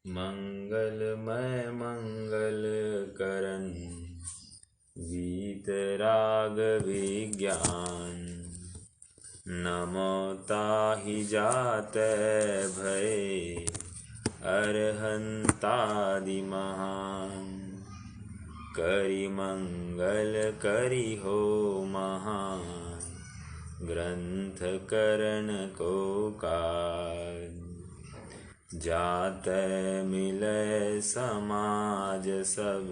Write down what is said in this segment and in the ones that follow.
मंगलमय मंगल करन वीतराग विज्ञान। नमो ताहि जातै भय अरहंतादि महान। करि मंगल करि हो महान ग्रंथ करण को काज। जातै मिलै समाज सब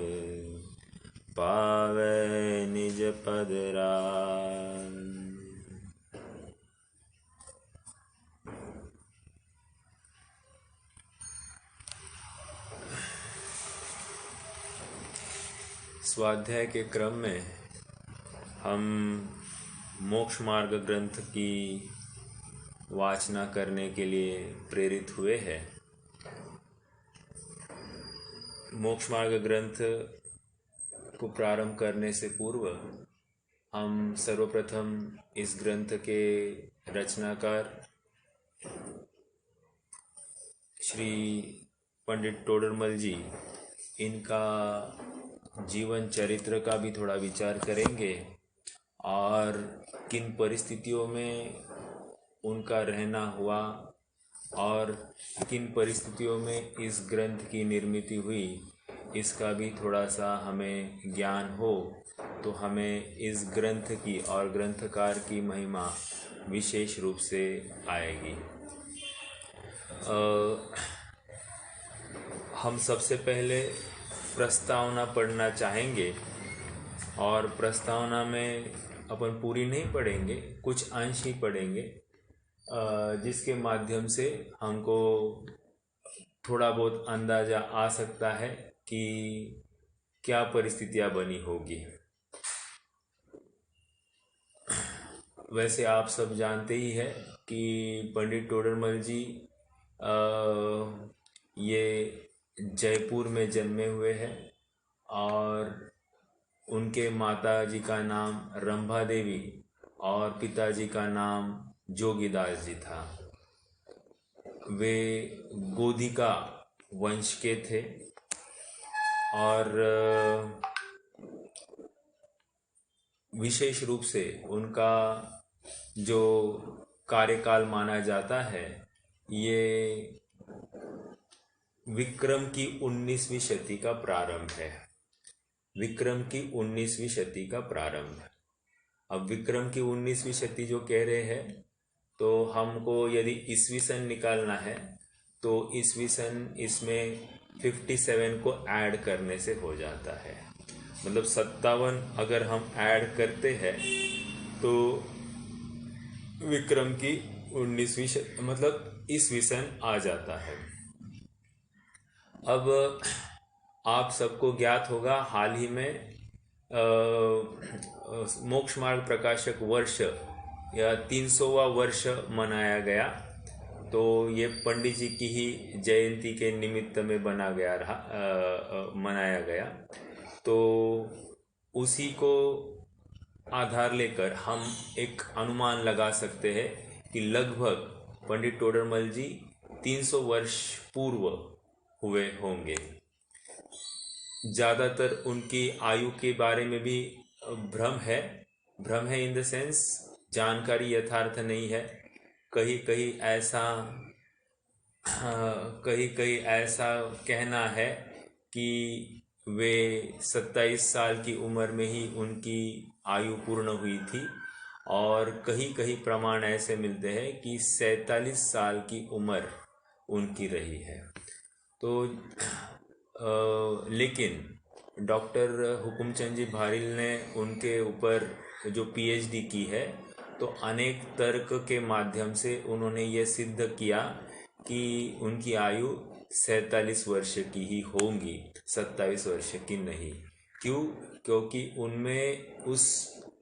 पावै निज पद राज। स्वाध्याय के क्रम में हम मोक्ष मार्ग ग्रंथ की वाचना करने के लिए प्रेरित हुए हैं। मोक्ष मार्ग ग्रंथ को प्रारंभ करने से पूर्व हम सर्वप्रथम इस ग्रंथ के रचनाकार श्री पंडित टोडरमल जी, इनका जीवन चरित्र का भी थोड़ा विचार करेंगे और किन परिस्थितियों में उनका रहना हुआ और किन परिस्थितियों में इस ग्रंथ की निर्मित हुई, इसका भी थोड़ा सा हमें ज्ञान हो तो हमें इस ग्रंथ की और ग्रंथकार की महिमा विशेष रूप से आएगी। हम सबसे पहले प्रस्तावना पढ़ना चाहेंगे और प्रस्तावना में अपन पूरी नहीं पढ़ेंगे, कुछ अंश ही पढ़ेंगे, जिसके माध्यम से हमको थोड़ा बहुत अंदाज़ा आ सकता है कि क्या परिस्थितियां बनी होगी। वैसे आप सब जानते ही हैं कि पंडित टोडरमल जी ये जयपुर में जन्मे हुए हैं और उनके माता जी का नाम रंभा देवी और पिताजी का नाम जोगीदास जी था। वे गोधिका वंश के थे और विशेष रूप से उनका जो कार्यकाल माना जाता है ये विक्रम की 19वीं शती का प्रारंभ है। विक्रम की 19वीं शती का प्रारंभ। अब विक्रम की 19वीं शती जो कह रहे हैं तो हमको यदि ईस्वी सन निकालना है तो ईस्वी सन इसमें 57 को ऐड करने से हो जाता है। मतलब 57 अगर हम ऐड करते हैं तो विक्रम की 19वीं मतलब ईस्वी सन आ जाता है। अब आप सबको ज्ञात होगा हाल ही में मोक्ष मार्ग प्रकाशक वर्ष या 300वां वर्ष मनाया गया। तो ये पंडित जी की ही जयंती के निमित्त में मनाया गया। तो उसी को आधार लेकर हम एक अनुमान लगा सकते हैं कि लगभग पंडित टोडरमल जी 300 वर्ष पूर्व हुए होंगे। ज़्यादातर उनकी आयु के बारे में भी भ्रम है इन द सेंस जानकारी यथार्थ नहीं है। कहीं कहीं ऐसा कहना है कि वे 27 साल की उम्र में ही उनकी आयु पूर्ण हुई थी और कहीं प्रमाण ऐसे मिलते हैं कि 47 साल की उम्र उनकी रही है। तो लेकिन डॉक्टर हुकुमचंद जी भारिल ने उनके ऊपर जो पीएचडी की है तो अनेक तर्क के माध्यम से उन्होंने ये सिद्ध किया कि उनकी आयु 47 वर्ष की ही होंगी, 27 वर्ष की नहीं। क्यों? क्योंकि उनमें उस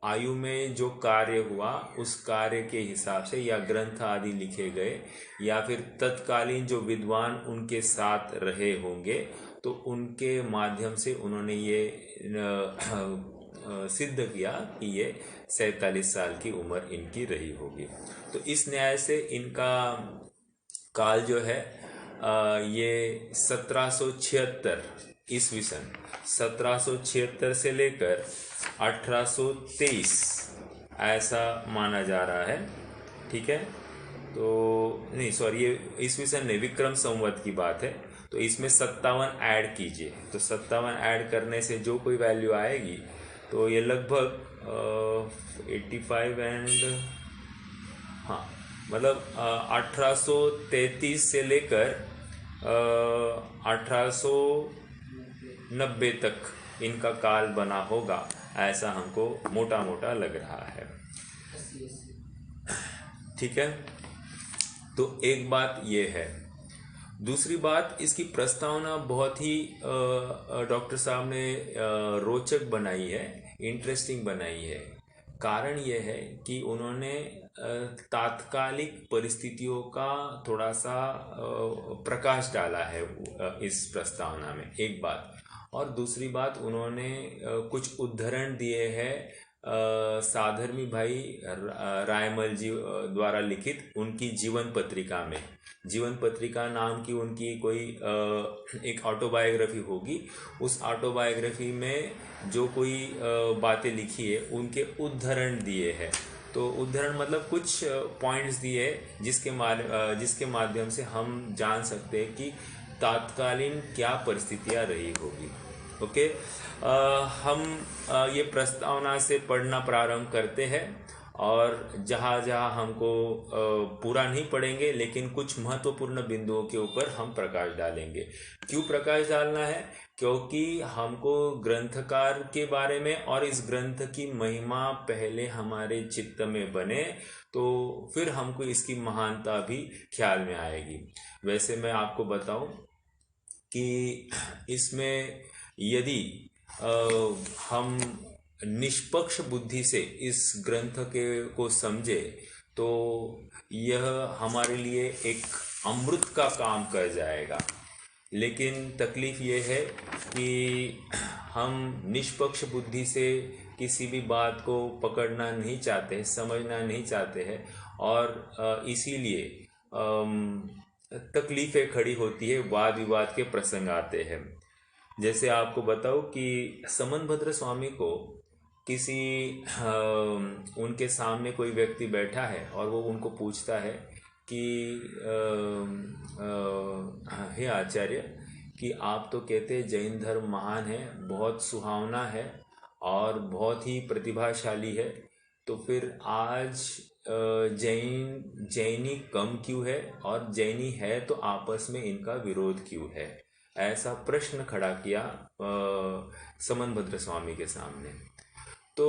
आयु में जो कार्य हुआ उस कार्य के हिसाब से या ग्रंथ आदि लिखे गए या फिर तत्कालीन जो विद्वान उनके साथ रहे होंगे तो उनके माध्यम से उन्होंने ये सिद्ध किया कि ये 47 साल की उम्र इनकी रही होगी। तो इस न्याय से इनका काल जो है ये 1776 ईस्वी सन 1776 से लेकर 1823 ऐसा माना जा रहा है। ठीक है, तो नहीं सॉरी, ये ईस्वी सन नहीं, विक्रम संवत की बात है। तो इसमें 57 ऐड कीजिए, तो 57 ऐड करने से जो कोई वैल्यू आएगी तो ये लगभग 85 एंड हाँ मतलब 1833 से लेकर 1890 तक इनका काल बना होगा, ऐसा हमको मोटा मोटा लग रहा है। ठीक है, तो एक बात ये है। दूसरी बात, इसकी प्रस्तावना बहुत ही डॉक्टर साहब ने रोचक बनाई है, इंटरेस्टिंग बनाई है। कारण यह है कि उन्होंने तात्कालिक परिस्थितियों का थोड़ा सा प्रकाश डाला है इस प्रस्तावना में, एक बात। और दूसरी बात, उन्होंने कुछ उद्धरण दिए हैं साधर्मी भाई रायमल जी द्वारा लिखित उनकी जीवन पत्रिका में। जीवन पत्रिका नाम की उनकी कोई एक ऑटोबायोग्राफी होगी। उस ऑटोबायोग्राफी में जो कोई बातें लिखी है उनके उद्धरण दिए हैं। तो उद्धरण मतलब कुछ पॉइंट्स दिए जिसके माध्यम से हम जान सकते हैं कि तात्कालीन क्या परिस्थितियां रही होगी। ओके, हम ये प्रस्तावना से पढ़ना प्रारंभ करते हैं और जहाँ जहाँ हमको पूरा नहीं पढ़ेंगे, लेकिन कुछ महत्वपूर्ण बिंदुओं के ऊपर हम प्रकाश डालेंगे। क्यों प्रकाश डालना है? क्योंकि हमको ग्रंथकार के बारे में और इस ग्रंथ की महिमा पहले हमारे चित्त में बने तो फिर हमको इसकी महानता भी ख्याल में आएगी। वैसे मैं आपको बताऊं कि इसमें यदि हम निष्पक्ष बुद्धि से इस ग्रंथ को समझे तो यह हमारे लिए एक अमृत का काम कर जाएगा। लेकिन तकलीफ ये है कि हम निष्पक्ष बुद्धि से किसी भी बात को पकड़ना नहीं चाहते, समझना नहीं चाहते हैं, और इसीलिए तकलीफें खड़ी होती है, वाद विवाद के प्रसंग आते हैं। जैसे आपको बताओ कि समनभद्र स्वामी को किसी उनके सामने कोई व्यक्ति बैठा है और वो उनको पूछता है कि हे आचार्य, कि आप तो कहते जैन धर्म महान है, बहुत सुहावना है और बहुत ही प्रतिभाशाली है, तो फिर आज जैनी कम क्यों है और जैनी है तो आपस में इनका विरोध क्यों है? ऐसा प्रश्न खड़ा किया समनभद्र स्वामी के सामने। तो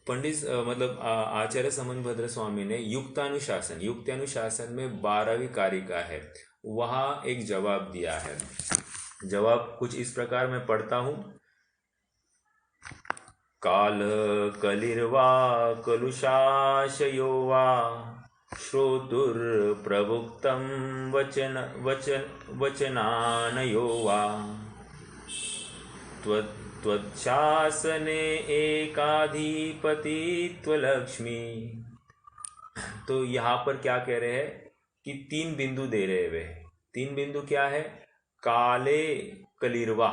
पंडित मतलब आचार्य समनभद्र स्वामी ने युक्तानुशासन में 12वीं कारिका है, वहाँ एक जवाब दिया है। जवाब कुछ इस प्रकार मैं पढ़ता हूँ। काल कलिर्वा कलुषाशयो वा श्रोतुर्प्रभुक्तं वचनानयो वा त्वच्छासने एकाधिपतित्वलक्ष्मी। तो यहाँ पर क्या कह रहे हैं कि 3 बिंदु दे रहे वे। 3 बिंदु क्या है? काले कलिर्वा।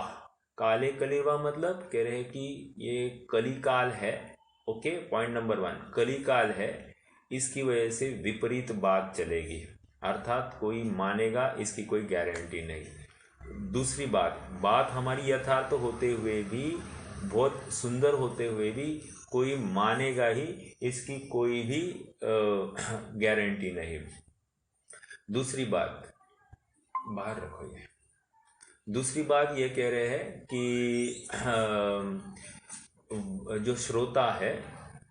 काले कलिर्वा मतलब कह रहे हैं कि ये कलिकाल है। ओके, पॉइंट नंबर 1, कलिकाल है, इसकी वजह से विपरीत बात चलेगी, अर्थात कोई मानेगा इसकी कोई गारंटी नहीं। दूसरी बात हमारी यथार्थ होते हुए भी, बहुत सुंदर होते हुए भी कोई मानेगा ही, इसकी कोई भी गारंटी नहीं। दूसरी बात, बाहर रखो ये। दूसरी बात ये कह रहे हैं कि जो श्रोता है,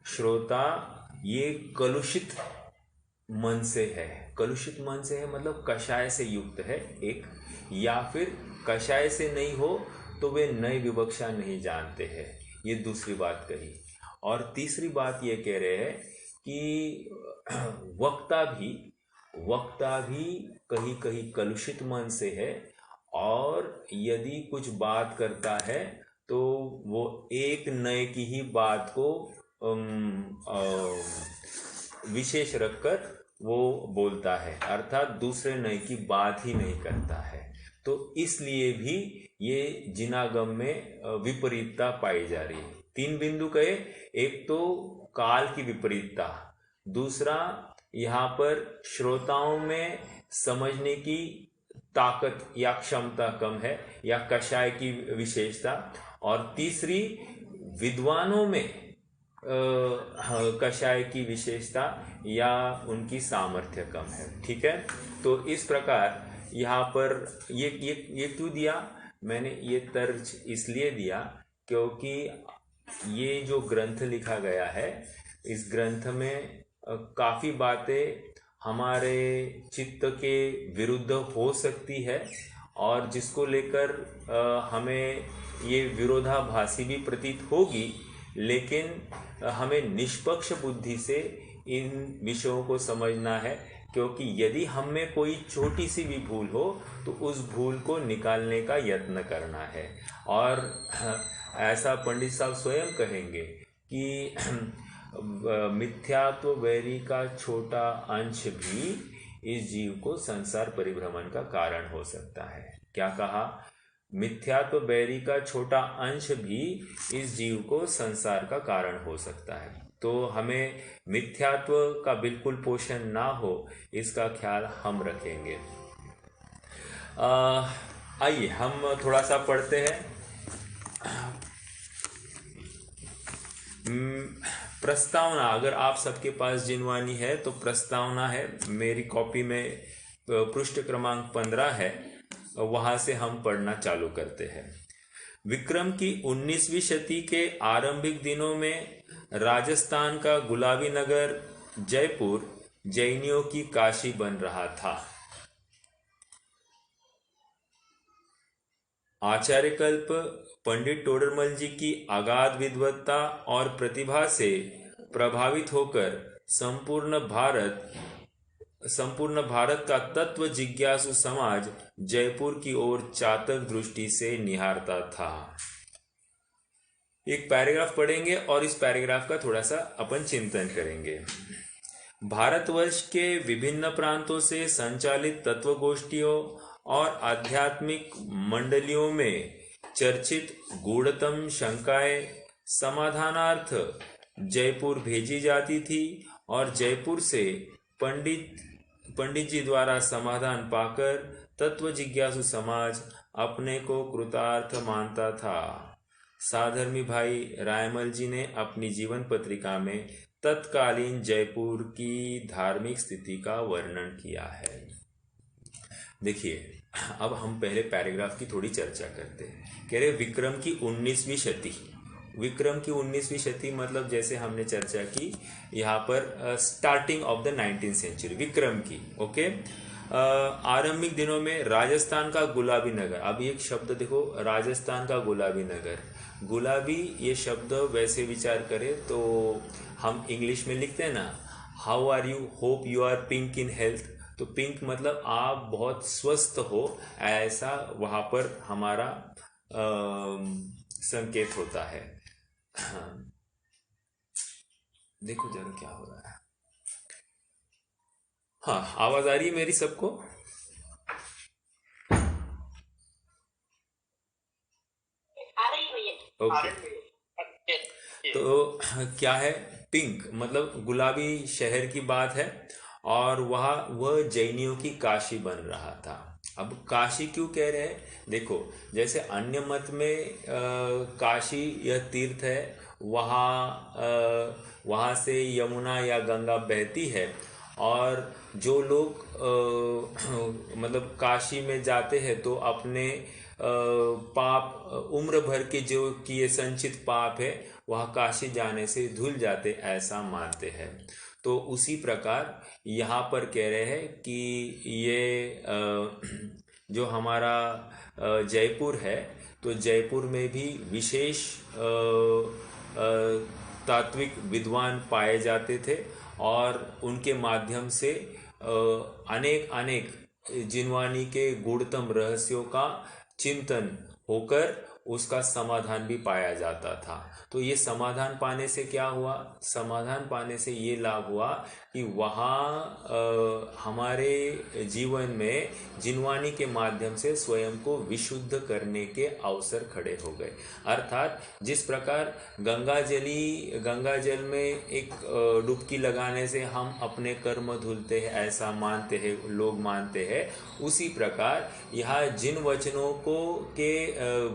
श्रोता ये कलुषित मन से है। कलुषित मन से है मतलब कषाय से युक्त है एक, या फिर कषाय से नहीं हो तो वे नई विवक्षा नहीं जानते हैं। ये दूसरी बात कही। और तीसरी बात ये कह रहे हैं कि वक्ता भी कहीं कहीं कलुषित मन से है, और यदि कुछ बात करता है तो वो एक नए की ही बात को विशेष रखकर वो बोलता है, अर्थात दूसरे नए की बात ही नहीं करता है। तो इसलिए भी ये जिनागम में विपरीतता पाई जा रही है। 3 बिंदु कहे, एक तो काल की विपरीतता, दूसरा यहाँ पर श्रोताओं में समझने की ताकत या क्षमता कम है या कषाय की विशेषता, और तीसरी विद्वानों में कषाय की विशेषता या उनकी सामर्थ्य कम है। ठीक है, तो इस प्रकार यहाँ पर ये क्यों दिया मैंने, ये तर्ज इसलिए दिया क्योंकि ये जो ग्रंथ लिखा गया है, इस ग्रंथ में काफ़ी बातें हमारे चित्त के विरुद्ध हो सकती है, और जिसको लेकर हमें ये विरोधाभासी भी प्रतीत होगी, लेकिन हमें निष्पक्ष बुद्धि से इन विषयों को समझना है, क्योंकि यदि हम में कोई छोटी सी भी भूल हो तो उस भूल को निकालने का यत्न करना है। और ऐसा पंडित साहब स्वयं कहेंगे कि मिथ्यात्व वैरी का छोटा अंश भी इस जीव को संसार परिभ्रमण का कारण हो सकता है। क्या कहा? मिथ्यात्व बैरी का छोटा अंश भी इस जीव को संसार का कारण हो सकता है। तो हमें मिथ्यात्व का बिल्कुल पोषण ना हो, इसका ख्याल हम रखेंगे। आइए हम थोड़ा सा पढ़ते हैं। प्रस्तावना, अगर आप सबके पास जिनवानी है तो प्रस्तावना है, मेरी कॉपी में पृष्ठ क्रमांक 15 है, वहां से हम पढ़ना चालू करते हैं। विक्रम की 19वीं शती के आरंभिक दिनों में राजस्थान का गुलाबी नगर जयपुर जैनियों की काशी बन रहा था। आचार्य कल्प पंडित टोडरमल जी की अगाध विद्वत्ता और प्रतिभा से प्रभावित होकर संपूर्ण भारत का तत्व जिज्ञासु समाज जयपुर की ओर चातक दृष्टि से निहारता था। एक पैराग्राफ पढ़ेंगे और इस पैराग्राफ का थोड़ा सा अपन चिंतन करेंगे। भारतवर्ष के विभिन्न प्रांतों से संचालित तत्वगोष्ठियों और आध्यात्मिक मंडलियों में चर्चित गूढ़तम शंकाएं समाधानार्थ जयपुर भेजी जाती थी, और जयपुर से पंडित जी द्वारा समाधान पाकर तत्व जिज्ञासु समाज अपने को कृतार्थ मानता था। साधर्मी भाई रायमल जी ने अपनी जीवन पत्रिका में तत्कालीन जयपुर की धार्मिक स्थिति का वर्णन किया है। देखिए, अब हम पहले पैराग्राफ की थोड़ी चर्चा करते हैं। कह रहे विक्रम की 19वीं शती। विक्रम की 19वीं शती मतलब जैसे हमने चर्चा की यहाँ पर starting of the 19th century, Vikram की। ओके, आरंभिक दिनों में राजस्थान का गुलाबी नगर। अब एक शब्द देखो, राजस्थान का गुलाबी नगर। गुलाबी ये शब्द वैसे विचार करें तो हम इंग्लिश में लिखते हैं ना, how are you, hope you are pink in health. तो पिंक मतलब आप बहुत स्वस्थ हो, ऐसा वहाँ पर हमारा संकेत होता है। देखो जरा क्या हो रहा है। हाँ, आवाज आ रही है मेरी सबको? ओके, तो क्या है, पिंक मतलब गुलाबी शहर की बात है, और वह जैनियों की काशी बन रहा था। अब काशी क्यों कह रहे हैं? देखो, जैसे अन्य मत में काशी यह तीर्थ है, वहाँ से यमुना या गंगा बहती है, और जो लोग मतलब काशी में जाते हैं तो अपने पाप, उम्र भर के जो किए संचित पाप है वह काशी जाने से धुल जाते, ऐसा मानते हैं। तो उसी प्रकार यहाँ पर कह रहे हैं कि ये जो हमारा जयपुर है, तो जयपुर में भी विशेष तात्विक विद्वान पाए जाते थे, और उनके माध्यम से अनेक जिनवानी के गूढ़तम रहस्यों का चिंतन होकर उसका समाधान भी पाया जाता था। तो ये समाधान पाने से क्या हुआ? समाधान पाने से ये लाभ हुआ कि वहाँ हमारे जीवन में जिनवानी के माध्यम से स्वयं को विशुद्ध करने के अवसर खड़े हो गए। अर्थात जिस प्रकार गंगा जल में एक डुबकी लगाने से हम अपने कर्म धुलते हैं, ऐसा मानते हैं, लोग मानते हैं, उसी प्रकार यहाँ जिन वचनों को के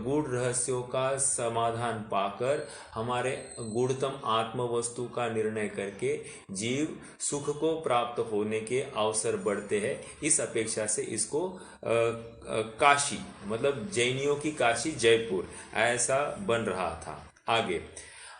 गूढ़ रहस्यों का समाधान पाकर हमारे गूढ़तम आत्म वस्तु का निर्णय करके जीव सुख को प्राप्त होने के अवसर बढ़ते हैं। इस अपेक्षा से इसको काशी, मतलब जैनियों की काशी जयपुर, ऐसा बन रहा था। आगे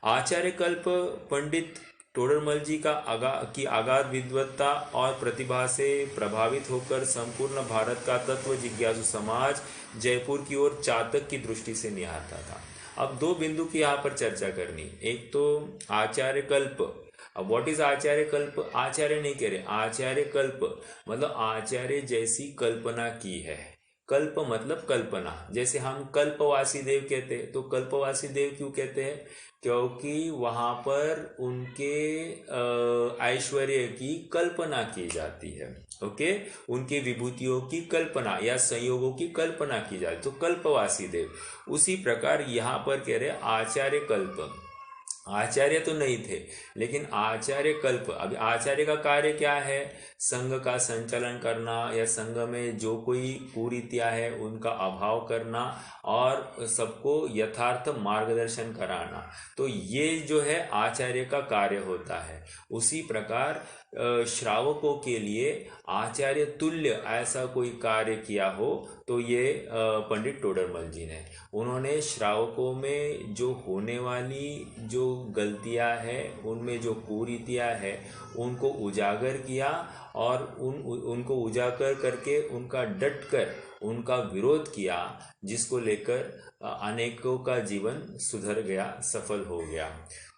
आचार्य कल्प पंडित टोडरमल जी की अगाध विद्वत्ता और प्रतिभा से प्रभावित होकर संपूर्ण भारत का तत्व जिज्ञासु समाज जयपुर की ओर चातक की दृष्टि से निहारता था। अब दो बिंदु की यहाँ पर चर्चा करनी। एक तो आचार्य कल्प। अब व्हाट इज आचार्य कल्प? आचार्य नहीं कह रहे, आचार्य कल्प मतलब आचार्य जैसी कल्पना की है। कल्प मतलब कल्पना। जैसे हम कल्पवासी देव कहते हैं, तो कल्पवासी देव क्यों कहते हैं? क्योंकि वहां पर उनके ऐश्वर्य की कल्पना की जाती है। ओके, उनके विभूतियों की कल्पना या संयोगों की कल्पना की जाती, तो कल्पवासी देव। उसी प्रकार यहाँ पर कह रहे आचार्य कल्प। आचार्य तो नहीं थे, लेकिन आचार्य कल्प। अभी आचार्य का कार्य क्या है? संघ का संचालन करना या संघ में जो कोई कुरीतियां है उनका अभाव करना और सबको यथार्थ मार्गदर्शन कराना। तो ये जो है आचार्य का कार्य होता है। उसी प्रकार श्रावकों के लिए आचार्य तुल्य ऐसा कोई कार्य किया हो तो ये पंडित टोडरमल जी ने। उन्होंने श्रावकों में जो होने वाली जो गलतियां हैं, उनमें जो कुरीतियां हैं, उनको उजागर किया और उनको उजागर करके उनका डट कर उनका विरोध किया, जिसको लेकर अनेकों का जीवन सुधर गया, सफल हो गया।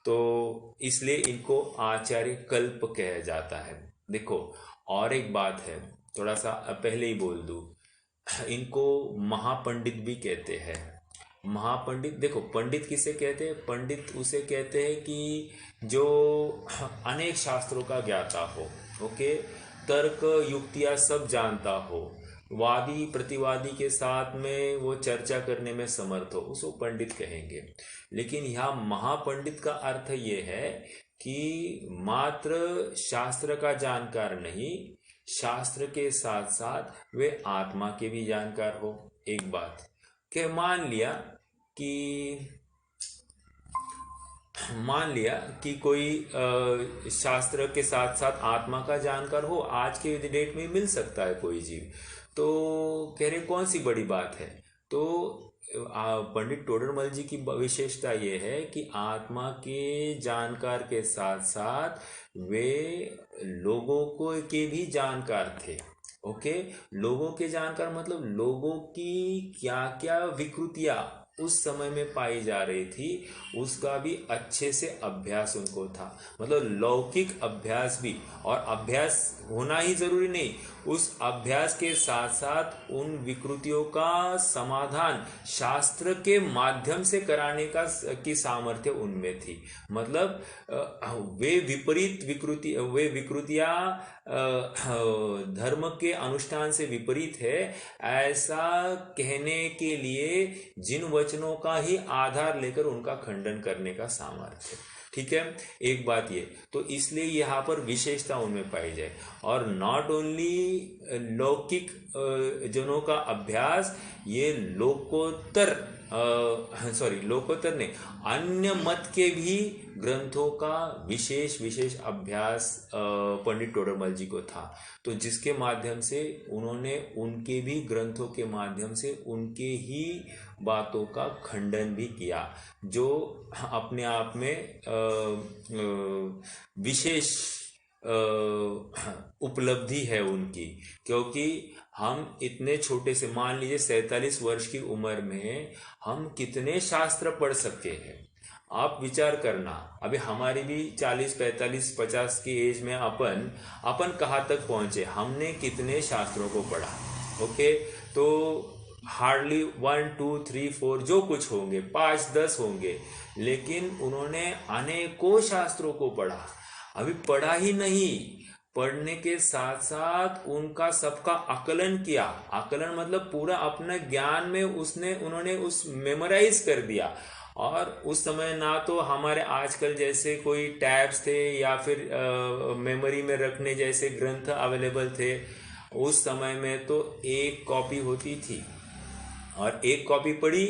तो इसलिए इनको आचार्य कल्प कहा जाता है। देखो और एक बात है, थोड़ा सा पहले ही बोल दूं, इनको महापंडित भी कहते हैं। महापंडित, देखो पंडित किसे कहते हैं? पंडित उसे कहते हैं कि जो अनेक शास्त्रों का ज्ञाता हो, ओके, तर्क युक्तियां सब जानता हो, वादी प्रतिवादी के साथ में वो चर्चा करने में समर्थ हो, उसको पंडित कहेंगे। लेकिन यहाँ महापंडित का अर्थ ये है कि मात्र शास्त्र का जानकार नहीं, शास्त्र के साथ साथ वे आत्मा के भी जानकार हो। एक बात कि मान लिया कि कोई शास्त्र के साथ साथ आत्मा का जानकार हो, आज के डेट में मिल सकता है कोई जीव, तो कह रहे कौन सी बड़ी बात है। तो पंडित टोडरमल जी की विशेषता ये है कि आत्मा के जानकार के साथ साथ वे लोगों को के भी जानकार थे। ओके, लोगों के जानकार मतलब लोगों की क्या क्या विकृतियां उस समय में पाई जा रही थी, उसका भी अच्छे से अभ्यास उनको था। मतलब लौकिक अभ्यास भी, और अभ्यास होना ही जरूरी नहीं, उस अभ्यास के साथ साथ उन विकृतियों का समाधान शास्त्र के माध्यम से कराने की सामर्थ्य उनमें थी। मतलब वे विकृतियां धर्म के अनुष्ठान से विपरीत है, ऐसा कहने के लिए जिन वचनों का ही आधार लेकर उनका खंडन करने का सामर्थ्य। ठीक है, एक बात ये तो, इसलिए यहाँ पर विशेषता उनमें पाई जाए। और नॉट ओनली लौकिक जनों का अभ्यास, ये लोकोत्तर ने अन्य मत के भी ग्रंथों का विशेष अभ्यास पंडित टोडरमल जी को था। तो जिसके माध्यम से उन्होंने उनके भी ग्रंथों के माध्यम से उनके ही बातों का खंडन भी किया, जो अपने आप में विशेष उपलब्धि है उनकी। क्योंकि हम इतने छोटे से, मान लीजिए 47 वर्ष की उम्र में हम कितने शास्त्र पढ़ सके हैं, आप विचार करना। अभी हमारी भी 40, 45, 50 की एज में अपन कहाँ तक पहुंचे, हमने कितने शास्त्रों को पढ़ा। ओके, तो हार्डली 1 2 3 4 जो कुछ होंगे, 5 10 होंगे, लेकिन उन्होंने अनेकों शास्त्रों को पढ़ा। अभी पढ़ा ही नहीं, पढ़ने के साथ साथ उनका सबका आकलन किया। आकलन मतलब पूरा अपने ज्ञान में उन्होंने उस मेमोराइज कर दिया। और उस समय ना तो हमारे आजकल जैसे कोई टैब्स थे या फिर मेमोरी में रखने जैसे ग्रंथ अवेलेबल थे। उस समय में तो एक कॉपी होती थी, और एक कॉपी पढ़ी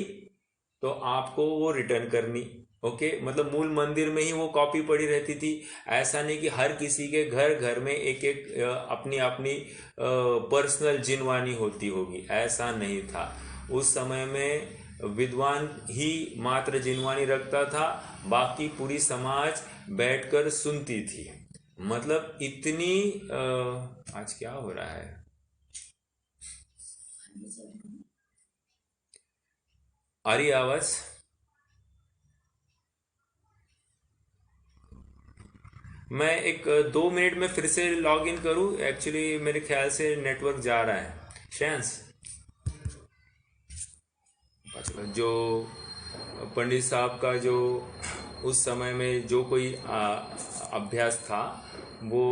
तो आपको वो रिटर्न करनी। ओके, मतलब मूल मंदिर में ही वो कॉपी पड़ी रहती थी। ऐसा नहीं कि हर किसी के घर घर में एक एक अपनी अपनी पर्सनल जिनवानी होती होगी, ऐसा नहीं था। उस समय में विद्वान ही मात्र जिनवानी रखता था, बाकी पूरी समाज बैठकर सुनती थी। मतलब इतनी आज क्या हो रहा है? आ रही आवाज? मैं एक 2 मिनट में फिर से लॉग इन करूँ? एक्चुअली मेरे ख्याल से नेटवर्क जा रहा है। शैंस, जो पंडित साहब का जो उस समय में जो कोई अभ्यास था, वो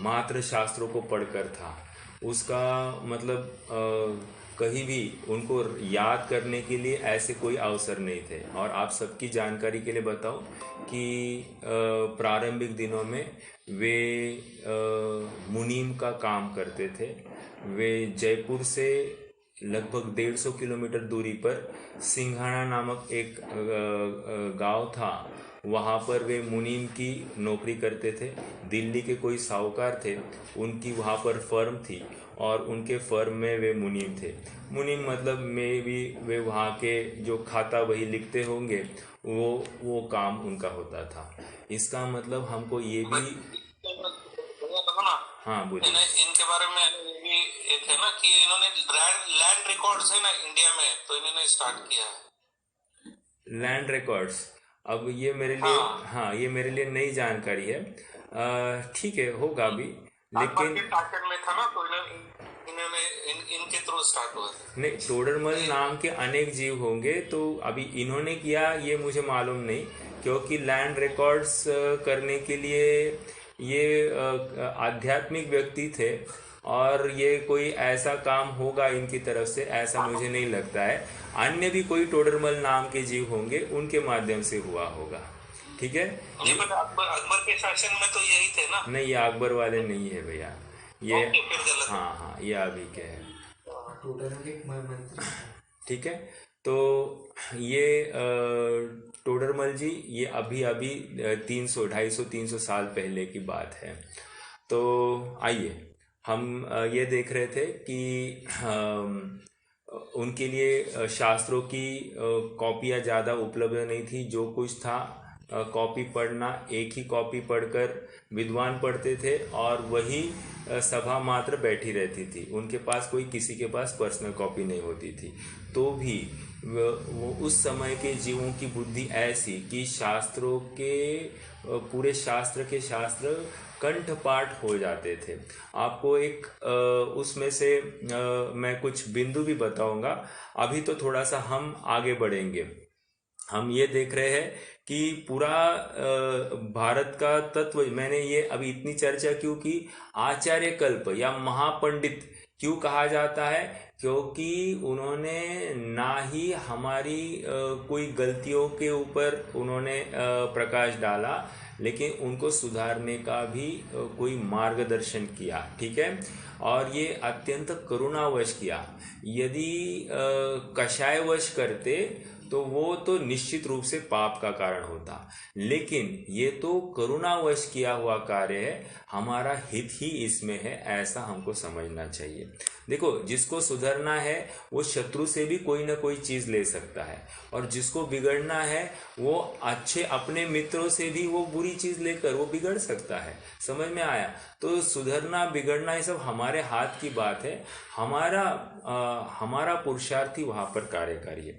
मात्र शास्त्रों को पढ़कर था। उसका मतलब कहीं भी उनको याद करने के लिए ऐसे कोई अवसर नहीं थे। और आप सबकी जानकारी के लिए बताऊं कि प्रारंभिक दिनों में वे मुनीम का काम करते थे। वे जयपुर से लगभग 150 किलोमीटर दूरी पर सिंघाना नामक एक गांव था, वहाँ पर वे मुनीम की नौकरी करते थे। दिल्ली के कोई साहूकार थे, उनकी वहाँ पर फर्म थी, और उनके फर्म में वे मुनीम थे। मुनीम मतलब में भी वे वहाँ के जो खाता वही लिखते होंगे, वो काम उनका होता था। इसका मतलब हमको ये भी, हाँ बोलिए। इनके बारे में ये भी एक है ना कि इन्होंने लैंड रिकॉर्ड्स है ना इंडिया में, तो इन्होंने स्टार्ट किया है लैंड रिकॉर्ड्स। अब ये मेरे लिए, हाँ ये मेरे लिए नई जानकारी है। ठीक है, होगा भी, लेकिन में था ना, तो इन्होंने इनके थ्रू स्टार्ट हुआ था। नहीं, टोडरमल नाम के अनेक जीव होंगे, तो अभी इन्होंने किया ये मुझे मालूम नहीं, क्योंकि लैंड रिकॉर्ड्स करने के लिए ये आध्यात्मिक व्यक्ति थे, और ये कोई ऐसा काम होगा इनकी तरफ से, ऐसा मुझे नहीं लगता है। अन्य भी कोई टोडरमल नाम के जीव होंगे, उनके माध्यम से हुआ होगा। ठीक है, ये अकबर के शासन में तो यही थे ना? नहीं, ये अकबर वाले नहीं है भैया, ये फिर हाँ हाँ, ये अभी के है। ठीक है, तो ये टोडरमल जी, ये अभी अभी 300 250 300 साल पहले की बात है। तो आइए, हम ये देख रहे थे कि उनके लिए शास्त्रों की कॉपियाँ ज़्यादा उपलब्ध नहीं थी। जो कुछ था कॉपी पढ़ना, एक ही कॉपी पढ़कर विद्वान पढ़ते थे, और वही सभा मात्र बैठी रहती थी। उनके पास कोई, किसी के पास पर्सनल कॉपी नहीं होती थी। तो भी वो उस समय के जीवों की बुद्धि ऐसी कि शास्त्रों के पूरे शास्त्र के शास्त्र कंठपाठ हो जाते थे। आपको एक उसमें से मैं कुछ बिंदु भी बताऊंगा। अभी तो थोड़ा सा हम आगे बढ़ेंगे। हम ये देख रहे हैं कि पूरा भारत का तत्व, मैंने ये अभी इतनी चर्चा क्यों की, आचार्य कल्प या महापंडित क्यों कहा जाता है? क्योंकि उन्होंने ना ही हमारी कोई गलतियों के ऊपर उन्होंने प्रकाश डाला, लेकिन उनको सुधारने का भी कोई मार्गदर्शन किया। ठीक है, और ये अत्यंत करुणावश किया। यदि कषायवश करते तो वो तो निश्चित रूप से पाप का कारण होता, लेकिन ये तो करुणावश किया हुआ कार्य है। हमारा हित ही इसमें है, ऐसा हमको समझना चाहिए। देखो, जिसको सुधरना है वो शत्रु से भी कोई ना कोई चीज ले सकता है, और जिसको बिगड़ना है वो अच्छे अपने मित्रों से भी वो बुरी चीज लेकर वो बिगड़ सकता है। समझ में आया? तो सुधरना बिगड़ना ये सब हमारे हाथ की बात है। हमारा पुरुषार्थ ही वहां पर कार्यकारी है।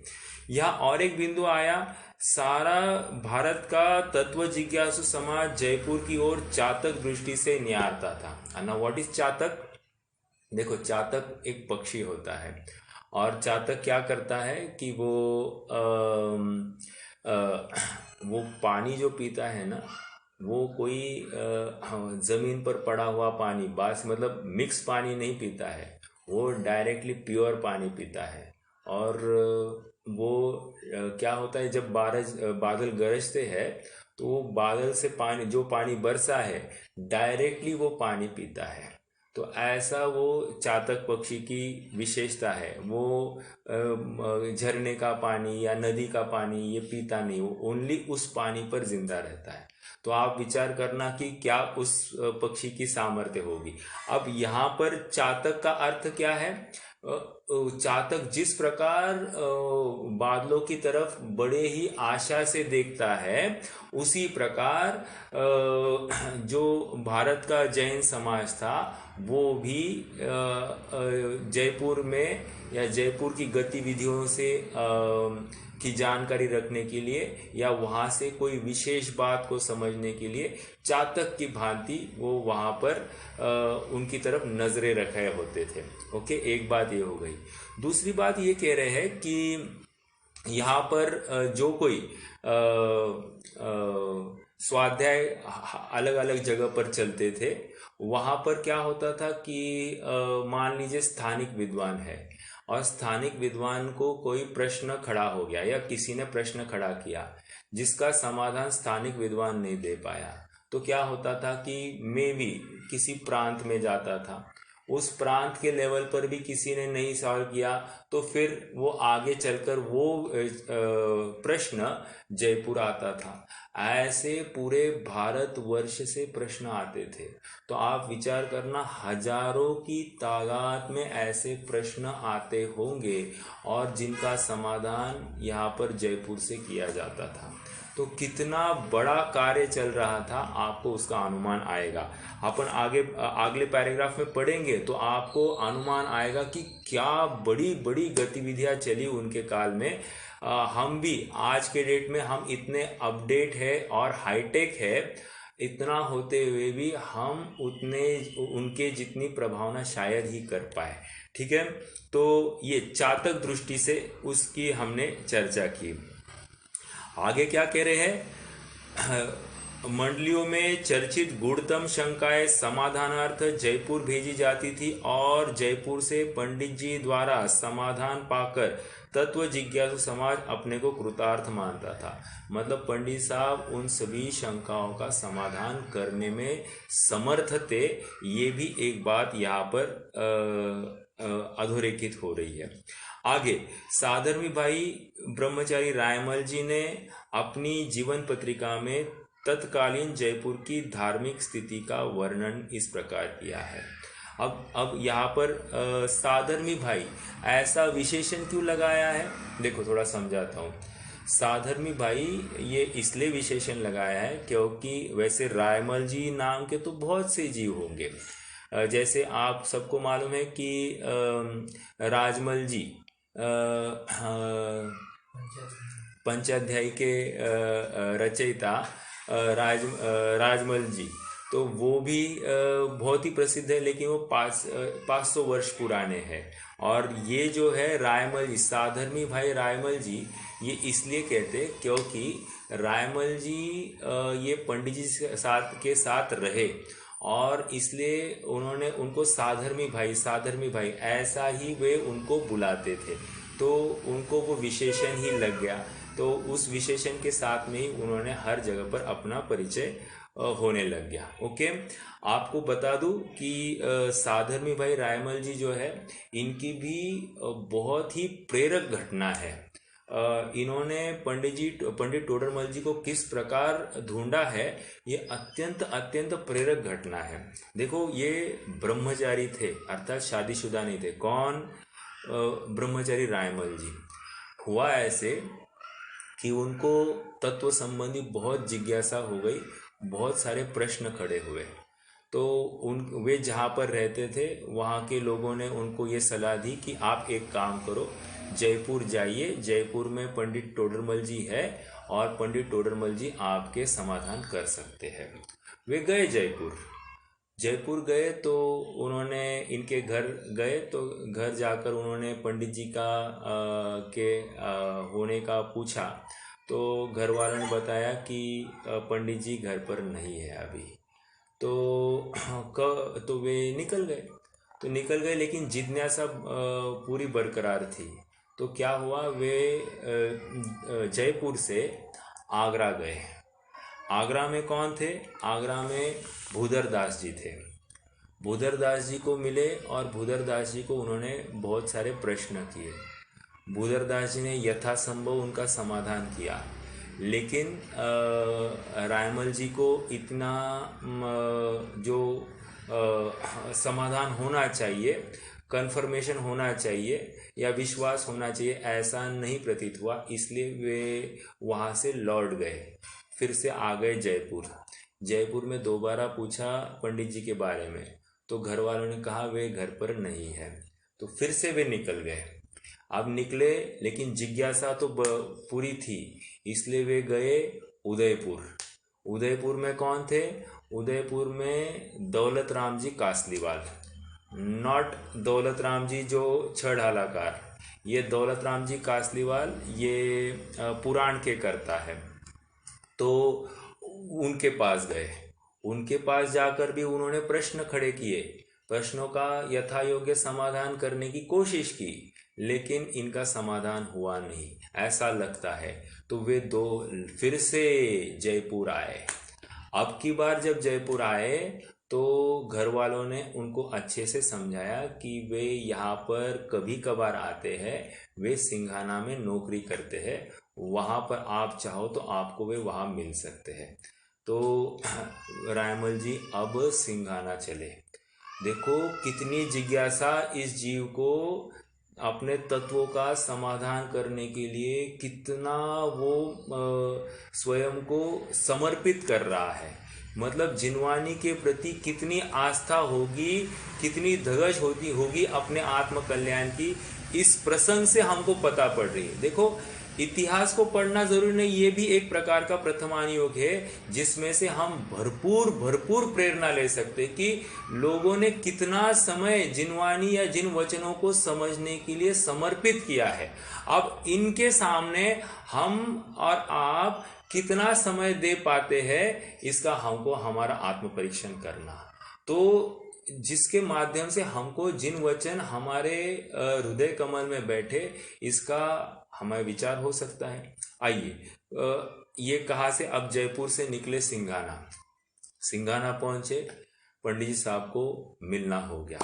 यहाँ और एक बिंदु आया, सारा भारत का तत्व जिज्ञासु समाज जयपुर की ओर चातक दृष्टि से निहारता था। ना व्हाट इज चातक? देखो, चातक एक पक्षी होता है, और चातक क्या करता है कि अ, वो पानी जो पीता है ना, वो कोई जमीन पर पड़ा हुआ पानी, बास मतलब मिक्स पानी नहीं पीता है, वो डायरेक्टली प्योर पानी पीता है। और क्या होता है, जब बादल गरजते हैं, तो वो बादल से पानी, जो पानी बरसा है, डायरेक्टली वो पानी पीता है। तो ऐसा वो चातक पक्षी की विशेषता है। वो झरने का पानी या नदी का पानी ये पीता नहीं, वो ओनली उस पानी पर जिंदा रहता है। तो आप विचार करना कि क्या उस पक्षी की सामर्थ्य होगी। अब यहाँ पर चातक का अर्थ क्या है? चातक जिस प्रकार बादलों की तरफ बड़े ही आशा से देखता है, उसी प्रकार जो भारत का जैन समाज था, वो भी जयपुर में या जयपुर की गतिविधियों से की जानकारी रखने के लिए, या वहाँ से कोई विशेष बात को समझने के लिए चातक की भांति वो वहाँ पर उनकी तरफ नजरें रखे होते थे। ओके, एक बात ये हो गई। दूसरी बात ये कह रहे हैं कि यहाँ पर जो कोई स्वाध्याय अलग अलग जगह पर चलते थे, वहाँ पर क्या होता था कि मान लीजिए स्थानिक विद्वान है, और स्थानिक विद्वान को कोई प्रश्न खड़ा हो गया, या किसी ने प्रश्न खड़ा किया जिसका समाधान स्थानिक विद्वान नहीं दे पाया, तो क्या होता था कि मैं भी किसी प्रांत में जाता था, उस प्रांत के लेवल पर भी किसी ने नहीं सॉल्व किया, तो फिर वो आगे चलकर वो प्रश्न जयपुर आता था। ऐसे पूरे भारतवर्ष से प्रश्न आते थे। तो आप विचार करना, हजारों की तादाद में ऐसे प्रश्न आते होंगे, और जिनका समाधान यहाँ पर जयपुर से किया जाता था। तो कितना बड़ा कार्य चल रहा था, आपको उसका अनुमान आएगा। अपन अगले पैराग्राफ में पढ़ेंगे तो आपको अनुमान आएगा कि क्या बड़ी बड़ी गतिविधियां चली उनके काल में। हम भी आज के डेट में हम इतने अपडेट है और हाईटेक है, इतना होते हुए भी हम उतने उनके जितनी प्रभावना शायद ही कर पाए। ठीक है, तो ये चातक दृष्टि से उसकी हमने चर्चा की। आगे क्या कह रहे हैं? मंडलियों में चर्चित गुणतम शंकाएं समाधानार्थ जयपुर भेजी जाती थी, और जयपुर से पंडित जी द्वारा समाधान पाकर तत्व जिज्ञासु समाज अपने को कृतार्थ मानता था। मतलब पंडित साहब उन सभी शंकाओं का समाधान करने में समर्थ थे। ये भी एक बात यहाँ पर अधोरेखित हो रही है। आगे, साधर्मी भाई ब्रह्मचारी रायमल जी ने अपनी जीवन पत्रिका में तत्कालीन जयपुर की धार्मिक स्थिति का वर्णन इस प्रकार किया है। अब यहाँ पर साधर्मी भाई ऐसा विशेषण क्यों लगाया है, देखो थोड़ा समझाता हूँ। साधर्मी भाई ये इसलिए विशेषण लगाया है क्योंकि वैसे रायमल जी नाम के तो बहुत से जीव होंगे। जैसे आप सबको मालूम है कि राजमल जी पंचाध्यायी के रचयिता राजमल जी, तो वो भी बहुत ही प्रसिद्ध है, लेकिन वो 500 वर्ष पुराने हैं। और ये जो है रायमल जी, साधर्मी भाई रायमल जी, ये इसलिए कहते क्योंकि रायमल जी ये पंडित जी के साथ रहे, और इसलिए उन्होंने उनको साधर्मी भाई ऐसा ही वे उनको बुलाते थे। तो उनको वो विशेषण ही लग गया, तो उस विशेषण के साथ में ही उन्होंने हर जगह पर अपना परिचय होने लग गया। ओके, आपको बता दूं कि साधर्मी भाई रायमल जी जो है, इनकी भी बहुत ही प्रेरक घटना है। इन्होंने पंडित टोडरमल जी को किस प्रकार ढूंढा है, ये अत्यंत अत्यंत प्रेरक घटना है। देखो, ये ब्रह्मचारी थे, अर्थात शादीशुदा नहीं थे। कौन? ब्रह्मचारी रायमल जी। हुआ ऐसे कि उनको तत्व संबंधी बहुत जिज्ञासा हो गई, बहुत सारे प्रश्न खड़े हुए। तो वे जहाँ पर रहते थे, वहाँ के लोगों ने उनको ये सलाह दी कि आप एक काम करो, जयपुर जाइए, जयपुर में पंडित टोडरमल जी है, और पंडित टोडरमल जी आपके समाधान कर सकते हैं। वे गए जयपुर, जयपुर गए तो उन्होंने इनके घर गए, तो घर जाकर उन्होंने पंडित जी का होने का पूछा। तो घर वालों ने बताया कि पंडित जी घर पर नहीं है अभी। तो तो वे निकल गए लेकिन जिज्ञासा पूरी बरकरार थी। तो क्या हुआ, वे जयपुर से आगरा गए। आगरा में कौन थे? आगरा में भूधर दास जी थे। भूधर दास जी को मिले और भूधर दास जी को उन्होंने बहुत सारे प्रश्न किए। भूधर दास जी ने यथासंभव उनका समाधान किया, लेकिन रायमल जी को इतना जो समाधान होना चाहिए, कन्फर्मेशन होना चाहिए या विश्वास होना चाहिए, ऐसा नहीं प्रतीत हुआ। इसलिए वे वहाँ से लौट गए, फिर से आ गए जयपुर। जयपुर में दोबारा पूछा पंडित जी के बारे में, तो घर वालों ने कहा वे घर पर नहीं है। तो फिर से वे निकल गए। अब निकले लेकिन जिज्ञासा तो पूरी थी, इसलिए वे गए उदयपुर। उदयपुर में कौन थे? उदयपुर में दौलत राम जी कासलीवाल, नॉट दौलत राम जी जो छड़हालाकार, ये दौलत राम जी कासलीवाल, ये पुराण के करता है। तो उनके पास गए। उनके पास जाकर भी उन्होंने प्रश्न खड़े किए, प्रश्नों का यथा योग्य समाधान करने की कोशिश की, लेकिन इनका समाधान हुआ नहीं, ऐसा लगता है। तो वे फिर से जयपुर आए। अब की बार जब जयपुर आए तो घर वालों ने उनको अच्छे से समझाया कि वे यहाँ पर कभी कभार आते हैं, वे सिंघाना में नौकरी करते हैं, वहाँ पर आप चाहो तो आपको वे वहाँ मिल सकते हैं। तो रायमल जी अब सिंघाना चले। देखो कितनी जिज्ञासा इस जीव को अपने तत्वों का समाधान करने के लिए, कितना वो स्वयं को समर्पित कर रहा है। मतलब जिनवानी के प्रति कितनी आस्था होगी, कितनी धगश होगी अपने आत्म कल्याण की, इस प्रसंग से हमको पता पड़ रही है। देखो इतिहास को पढ़ना जरूरी नहीं, ये भी एक प्रकार का प्रथमानुयोग है, जिसमें से हम भरपूर प्रेरणा ले सकते कि लोगों ने कितना समय जिनवानी या जिन वचनों को समझने के लिए समर्पित किया है। अब इनके सामने हम और आप कितना समय दे पाते हैं, इसका हमको हमारा आत्म परीक्षण करना। तो जिसके माध्यम से हमको जिन वचन हमारे हृदय कमल में बैठे, इसका हमें विचार हो सकता है। आइए, ये कहा से अब जयपुर से निकले सिंघाना पहुंचे, पंडित जी साहब को मिलना हो गया।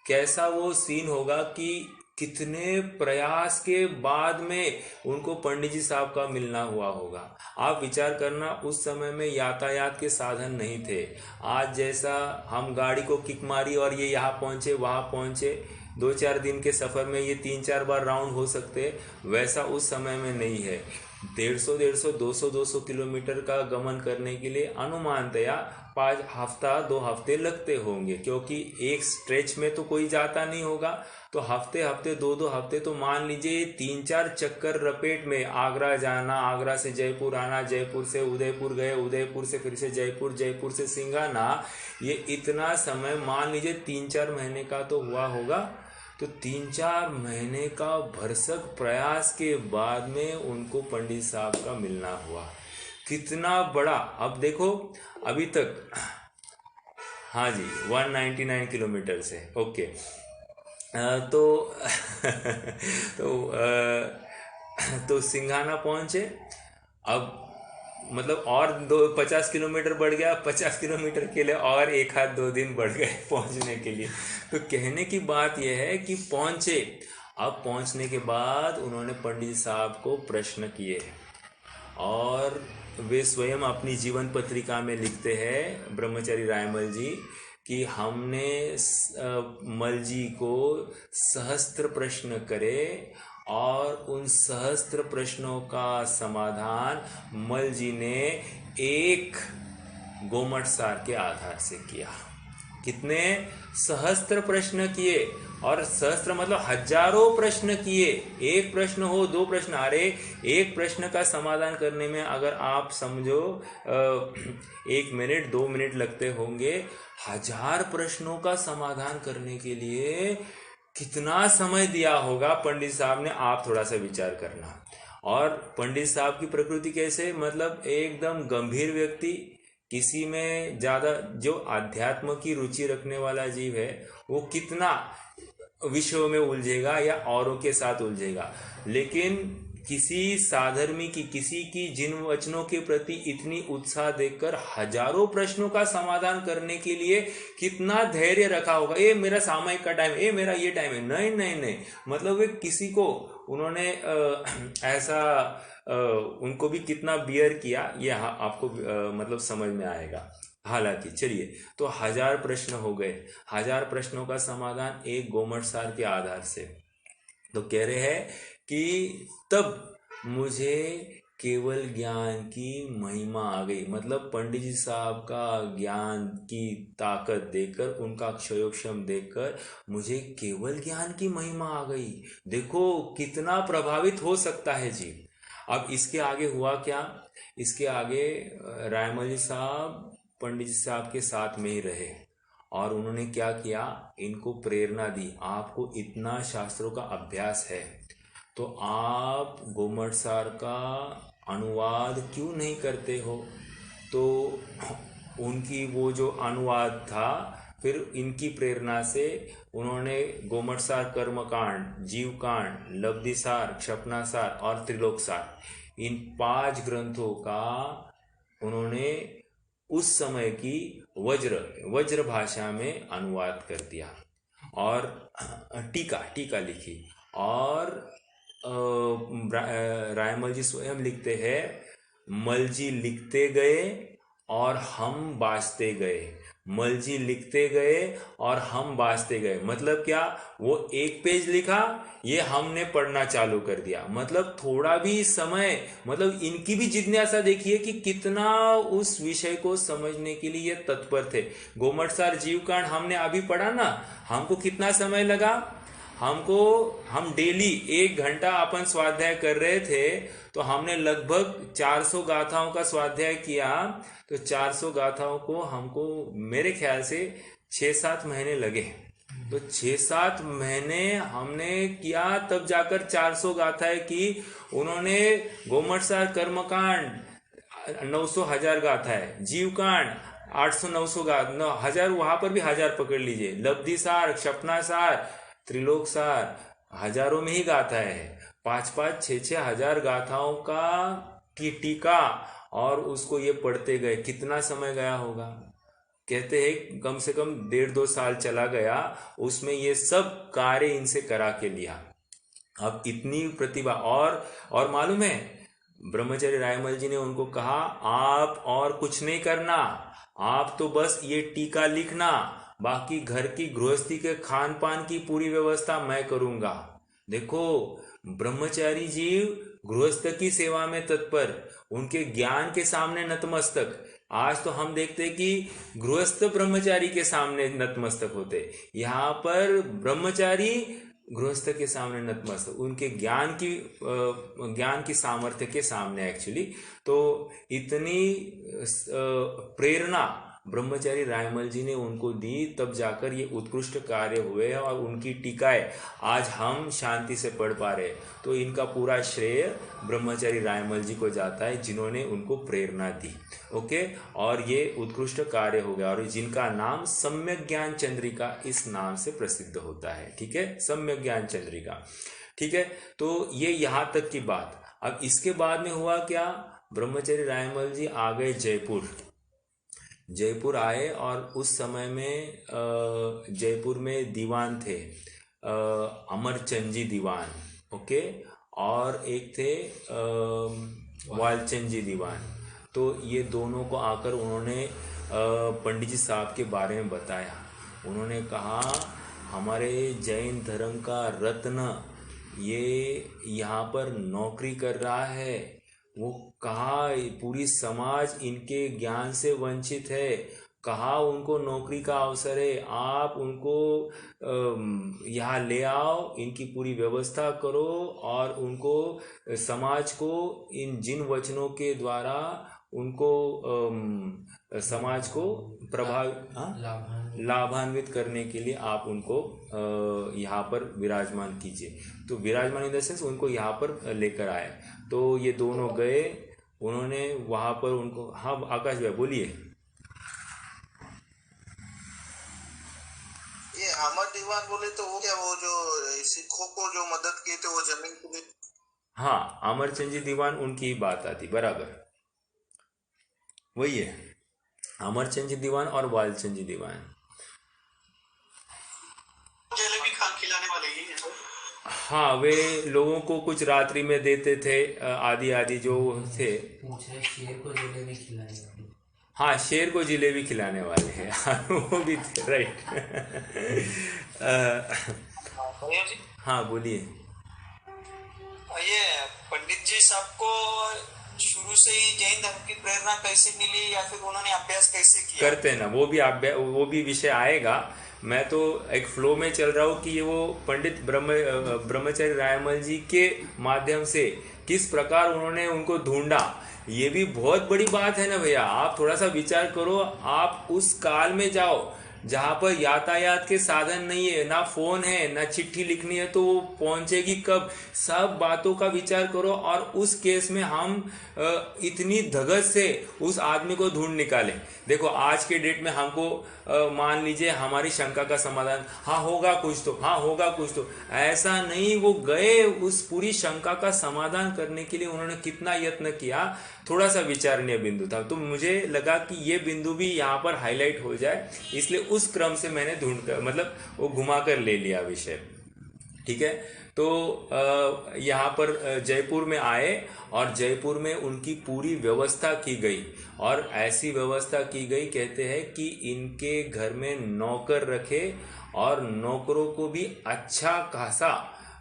कैसा वो सीन होगा कि कितने प्रयास के बाद में उनको पंडित जी साहब का मिलना हुआ होगा। आप विचार करना, उस समय में यातायात के साधन नहीं थे। आज जैसा हम गाड़ी को किक मारी और ये यहाँ पहुंचे वहाँ पहुंचे, 2-4 दिन के सफर में ये 3-4 बार राउंड हो सकते, वैसा उस समय में नहीं है। 150, 200 किलोमीटर का गमन करने के लिए अनुमानतया 5 हफ्ता 2 हफ्ते लगते होंगे, क्योंकि एक स्ट्रेच में तो कोई जाता नहीं होगा। तो हफ्ते 2 हफ्ते तो मान लीजिए 3-4 चक्कर रपेट में आगरा जाना, आगरा से जयपुर आना, जयपुर से उदयपुर गए, उदयपुर से फिर से जयपुर, जयपुर से सिंघाना, ये इतना समय मान लीजिए 3-4 महीने का तो हुआ होगा। तो 3-4 महीने का भरसक प्रयास के बाद में उनको पंडित साहब का मिलना हुआ। कितना बड़ा, अब देखो अभी तक, हाँ जी 199 किलोमीटर से, ओके। तो सिंघाना पहुंचे। अब मतलब और 50 किलोमीटर बढ़ गया, 50 किलोमीटर के लिए और 1-2 दिन बढ़ गए पहुंचने के लिए। तो कहने की बात यह है कि पहुंचे। अब पहुंचने के बाद उन्होंने पंडित साहब को प्रश्न किए और वे स्वयं अपनी जीवन पत्रिका में लिखते हैं, ब्रह्मचारी रायमल जी, कि हमने मल जी को सहस्त्र प्रश्न करे और उन सहस्त्र प्रश्नों का समाधान मल जी ने एक गोमट सार के आधार से किया। कितने सहस्त्र प्रश्न किए और सहस्त्र मतलब हजारों प्रश्न किए, एक प्रश्न हो, दो प्रश्न, अरे एक प्रश्न का समाधान करने में अगर आप समझो 1 मिनट 2 मिनट लगते होंगे, 1000 प्रश्नों का समाधान करने के लिए कितना समय दिया होगा पंडित साहब ने, आप थोड़ा सा विचार करना। और पंडित साहब की प्रकृति कैसे, मतलब एकदम गंभीर व्यक्ति, किसी में ज्यादा, जो अध्यात्म की रुचि रखने वाला जीव है वो कितना विषयों में उलझेगा या औरों के साथ उलझेगा, लेकिन किसी साधर्मी की, किसी की जिन वचनों के प्रति इतनी उत्साह देखकर हजारों प्रश्नों का समाधान करने के लिए कितना धैर्य रखा होगा। ये मेरा सामयिक का टाइम, ये मेरा ये टाइम है, नहीं नहीं नहीं, मतलब वे किसी को उन्होंने ऐसा उनको भी कितना बियर किया, ये आपको मतलब समझ में आएगा। हालांकि चलिए, तो 1000 प्रश्न हो गए, 1000 प्रश्नों का समाधान एक गोमट सार के आधार से। तो कह रहे हैं कि तब मुझे केवल ज्ञान की महिमा आ गई, मतलब पंडित जी साहब का ज्ञान की ताकत देखकर, उनका क्षयोक्षम देखकर मुझे केवल ज्ञान की महिमा आ गई। देखो कितना प्रभावित हो सकता है जी। अब इसके आगे हुआ क्या, इसके आगे रायमल जी साहब पंडित जी साहब के साथ में ही रहे और उन्होंने क्या किया, इनको प्रेरणा दी, आपको इतना शास्त्रों का अभ्यास है तो आप गोमट सार का अनुवाद क्यों नहीं करते हो। तो उनकी वो जो अनुवाद था, फिर इनकी प्रेरणा से उन्होंने गोमट सार कर्मकांड, जीवकांड, लब्धिसार, क्षपनासार और त्रिलोकसार, इन 5 ग्रंथों का उन्होंने उस समय की वज्र भाषा में अनुवाद कर दिया और टीका लिखी। और रायमल जी स्वयं लिखते हैं, मल जी लिखते गए और हम बाँचते गए, मल जी लिखते गए और हम बाँचते गए। मतलब क्या, वो 1 पेज लिखा, ये हमने पढ़ना चालू कर दिया, मतलब थोड़ा भी समय, मतलब इनकी भी जिज्ञासा देखिए कि कितना उस विषय को समझने के लिए तत्पर थे। गोमट सार जीवकांड हमने अभी पढ़ा ना, हमको कितना समय लगा, हम डेली 1 घंटा अपन स्वाध्याय कर रहे थे, तो हमने लगभग 400 गाथाओं का स्वाध्याय किया। तो 400 गाथाओं को हमको मेरे ख्याल से 6-7 महीने लगे। तो 6-7 महीने हमने किया, तब जाकर 400 गाथाएं की। उन्होंने गोमट सार कर्मकांड 900-1000 गाथाएं, जीवकांड 800-900 गाथा, 1000, वहां पर भी 1000 पकड़ लीजिए, लब्धिसार, क्षपनासार, त्रिलोकसार, हजारों में ही गाथाएं है, 5-5, 6-6 हजार गाथाओं की टीका, और उसको ये पढ़ते गए, कितना समय गया होगा, कहते हैं कम से कम 1.5-2 साल चला गया, उसमें ये सब कार्य इनसे करा के लिया। अब इतनी प्रतिभा, और मालूम है ब्रह्मचारी रायमल जी ने उनको कहा, आप और कुछ नहीं करना, आप तो बस ये टीका लिखना, बाकी घर की गृहस्थी के खान पान की पूरी व्यवस्था मैं करूंगा। देखो ब्रह्मचारी जीव गृहस्थ की सेवा में तत्पर, उनके ज्ञान के सामने नतमस्तक। आज तो हम देखते हैं कि गृहस्थ ब्रह्मचारी के सामने नतमस्तक होते, यहाँ पर ब्रह्मचारी गृहस्थ के सामने नतमस्तक, उनके ज्ञान की सामर्थ्य के सामने एक्चुअली। तो इतनी प्रेरणा ब्रह्मचारी रायमल जी ने उनको दी, तब जाकर ये उत्कृष्ट कार्य हुए और उनकी टीकाएं आज हम शांति से पढ़ पा रहे। तो इनका पूरा श्रेय ब्रह्मचारी रायमल जी को जाता है, जिन्होंने उनको प्रेरणा दी। ओके, और ये उत्कृष्ट कार्य हो गया, और जिनका नाम सम्यक ज्ञान चंद्रिका इस नाम से प्रसिद्ध होता है। ठीक है, सम्यक ज्ञान चंद्रिका। ठीक है, तो ये यहाँ तक की बात। अब इसके बाद में हुआ क्या, ब्रह्मचारी रायमल जी आ गए जयपुर आए, और उस समय में जयपुर में दीवान थे, अमरचंद जी दीवान, ओके, और एक थे वालचंद जी दीवान। तो ये दोनों को आकर उन्होंने पंडित जी साहब के बारे में बताया। उन्होंने कहा, हमारे जैन धर्म का रत्न ये यहाँ पर नौकरी कर रहा है। वो कहा पूरी समाज इनके ज्ञान से वंचित है, कहा उनको नौकरी का अवसर है, आप उनको यहाँ ले आओ, इनकी पूरी व्यवस्था करो और उनको समाज को इन जिन वचनों के द्वारा उनको समाज को लाभान्वित करने के लिए आप उनको यहाँ पर विराजमान कीजिए। तो विराजमान इन द सेंस उनको यहाँ पर लेकर आए। तो ये दोनों गए, उन्होंने वहाँ पर उनको, हाँ आकाश भाई बोलिए। ये अमर दीवान बोले तो वो क्या, वो जो सिखों को जो मदद किए थे वो जमीन को भी? हाँ, अमरचंद जी दीवान उनकी ही बात आती, बराबर वही है, अमरचंद जी दीवान और वालचंद जी दीवान। जलेबी खिलाने वाले ही हैं। हाँ, वे लोगों को कुछ रात्रि में देते थे, आदि आदि जो थे। पूछ रहे शेर को जलेबी खिलाने वाले। हाँ, शेर को जिलेबी खिलाने वाले हैं वो भी थे, राइट हाँ बोलिए। ये पंडित जी साहब को शुरू से ही जैन धर्म की प्रेरणा कैसे मिली, या फिर उन्होंने अभ्यास कैसे किया? करते हैं ना, वो भी विषय आएगा। मैं तो एक फ्लो में चल रहा हूँ कि ये वो पंडित ब्रह्मचारी रायमल जी के माध्यम से किस प्रकार उन्होंने उनको ढूंढा, ये भी बहुत बड़ी बात है ना भैया। आप थोड़ा सा विचार करो, आप उस काल में जाओ जहाँ पर यातायात के साधन नहीं है, ना फोन है, ना चिट्ठी लिखनी है तो वो पहुंचेगी कब, सब बातों का विचार करो। और उस केस में हम इतनी धगस से उस आदमी को ढूंढ निकाले। देखो आज के डेट में हमको मान लीजिए हमारी शंका का समाधान, हाँ होगा कुछ तो, हाँ होगा कुछ तो, ऐसा नहीं। वो गए उस पूरी शंका का समाधान करने के लिए, उन्होंने कितना यत्न किया, थोड़ा सा विचारणीय बिंदु था। तो मुझे लगा कि ये बिंदु भी यहाँ पर हाईलाइट हो जाए, इसलिए उस क्रम से मैंने ढूंढ कर, मतलब वो घुमा कर ले लिया विषय, ठीक है। तो यहाँ पर जयपुर में आए और जयपुर में उनकी पूरी व्यवस्था की गई, और ऐसी व्यवस्था की गई, कहते हैं कि इनके घर में नौकर रखे और नौकरों को भी अच्छा खासा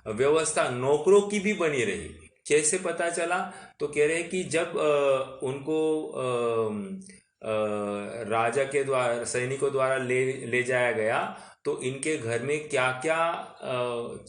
व्यवस्था नौकरों की भी बनी रही। कैसे पता चला, तो कह रहे हैं कि जब उनको राजा के द्वारा, सैनिकों द्वारा ले जाया गया, तो इनके घर में क्या क्या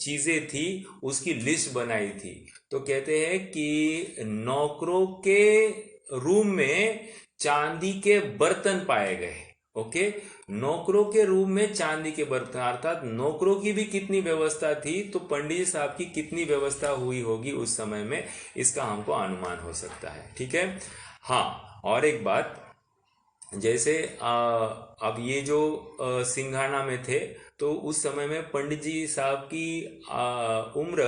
चीजें थी उसकी लिस्ट बनाई थी। तो कहते हैं कि नौकरों के रूम में चांदी के बर्तन पाए गए। ओके, नौकरों के रूम में चांदी के बर्तन, अर्थात नौकरों की भी कितनी व्यवस्था थी, तो पंडित जी साहब की कितनी व्यवस्था हुई होगी उस समय में, इसका हमको अनुमान हो सकता है, ठीक है। हाँ, और एक बात, जैसे अब ये जो सिंघाना में थे, तो उस समय में पंडित जी साहब की उम्र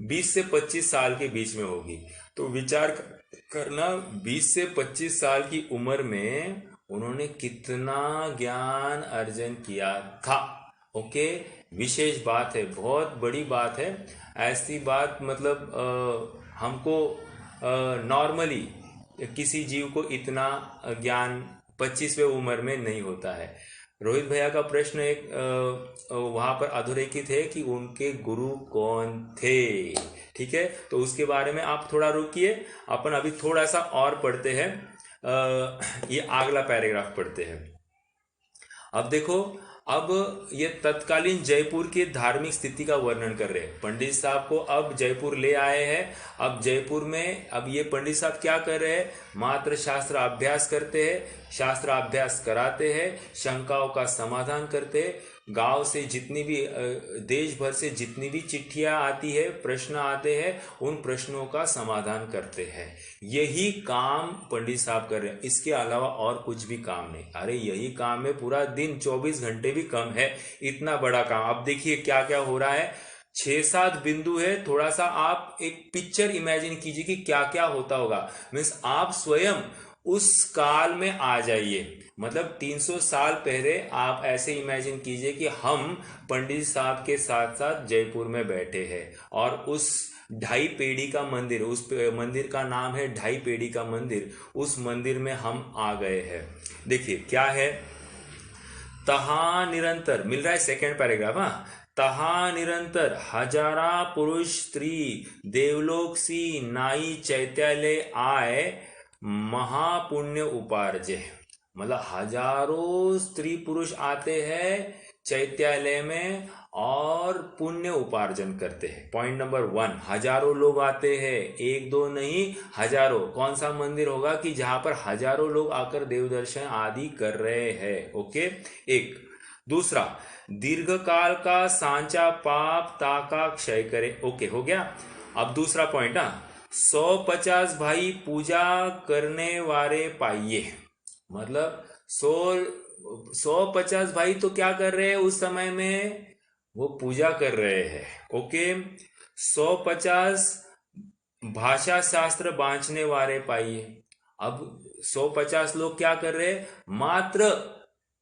20 से 25 साल के बीच में होगी। तो विचार करना, 20 से 25 साल की उम्र में उन्होंने कितना ज्ञान अर्जन किया था। ओके, विशेष बात है, बहुत बड़ी बात है। ऐसी बात मतलब हमको नॉर्मली किसी जीव को इतना ज्ञान 25वें उम्र में नहीं होता है। रोहित भैया का प्रश्न एक वहां पर अधोरेखित है कि उनके गुरु कौन थे, ठीक है। तो उसके बारे में आप थोड़ा रुकिए, अपन अभी थोड़ा सा और पढ़ते हैं। ये अगला पैराग्राफ पढ़ते हैं। अब देखो, अब ये तत्कालीन जयपुर की धार्मिक स्थिति का वर्णन कर रहे हैं। पंडित साहब को अब जयपुर ले आए हैं। अब जयपुर में अब ये पंडित साहब क्या कर रहे हैं, मात्र शास्त्र अभ्यास करते हैं, शास्त्र अभ्यास कराते हैं, शंकाओं का समाधान करते हैं। गांव से जितनी भी, देश भर से जितनी भी चिट्ठियां आती है, प्रश्न आते हैं, उन प्रश्नों का समाधान करते हैं। यही काम पंडित साहब कर रहे हैं, इसके अलावा और कुछ भी काम नहीं। अरे यही काम है, पूरा दिन 24 घंटे भी कम है, इतना बड़ा काम। अब देखिए क्या क्या हो रहा है, 6-7 बिंदु है। थोड़ा सा आप एक पिक्चर इमेजिन कीजिए कि क्या क्या होता होगा। मीन्स आप स्वयं उस काल में आ जाइए, मतलब 300 साल पहले आप ऐसे इमेजिन कीजिए कि हम पंडित साहब के साथ साथ जयपुर में बैठे हैं, और उस ढाई पेड़ी का मंदिर, उस मंदिर का नाम है ढाई पेड़ी का मंदिर, उस मंदिर में हम आ गए हैं। देखिए क्या है, तहा निरंतर, मिल रहा है सेकेंड पैराग्राफ, हाँ, तहा निरंतर हजारा पुरुष स्त्री देवलोक सी नाई चैत्यालय आए महापुण्य उपार्जे। मतलब हजारों स्त्री पुरुष आते हैं चैत्यालय में और पुण्य उपार्जन करते हैं। पॉइंट नंबर 1, हजारों लोग आते हैं, एक दो नहीं हजारों। कौन सा मंदिर होगा कि जहां पर हजारों लोग आकर देव दर्शन आदि कर रहे हैं। ओके, एक। दूसरा, दीर्घ काल का सांचा पाप ताका क्षय करे। ओके, हो गया। अब दूसरा पॉइंट, 150 भाई पूजा करने वाले पाइये। मतलब 150 भाई तो क्या कर रहे हैं उस समय में, वो पूजा कर रहे हैं। ओके, 150 भाषा शास्त्र बांचने वाले पाइए। अब 150 लोग क्या कर रहे हैं, मात्र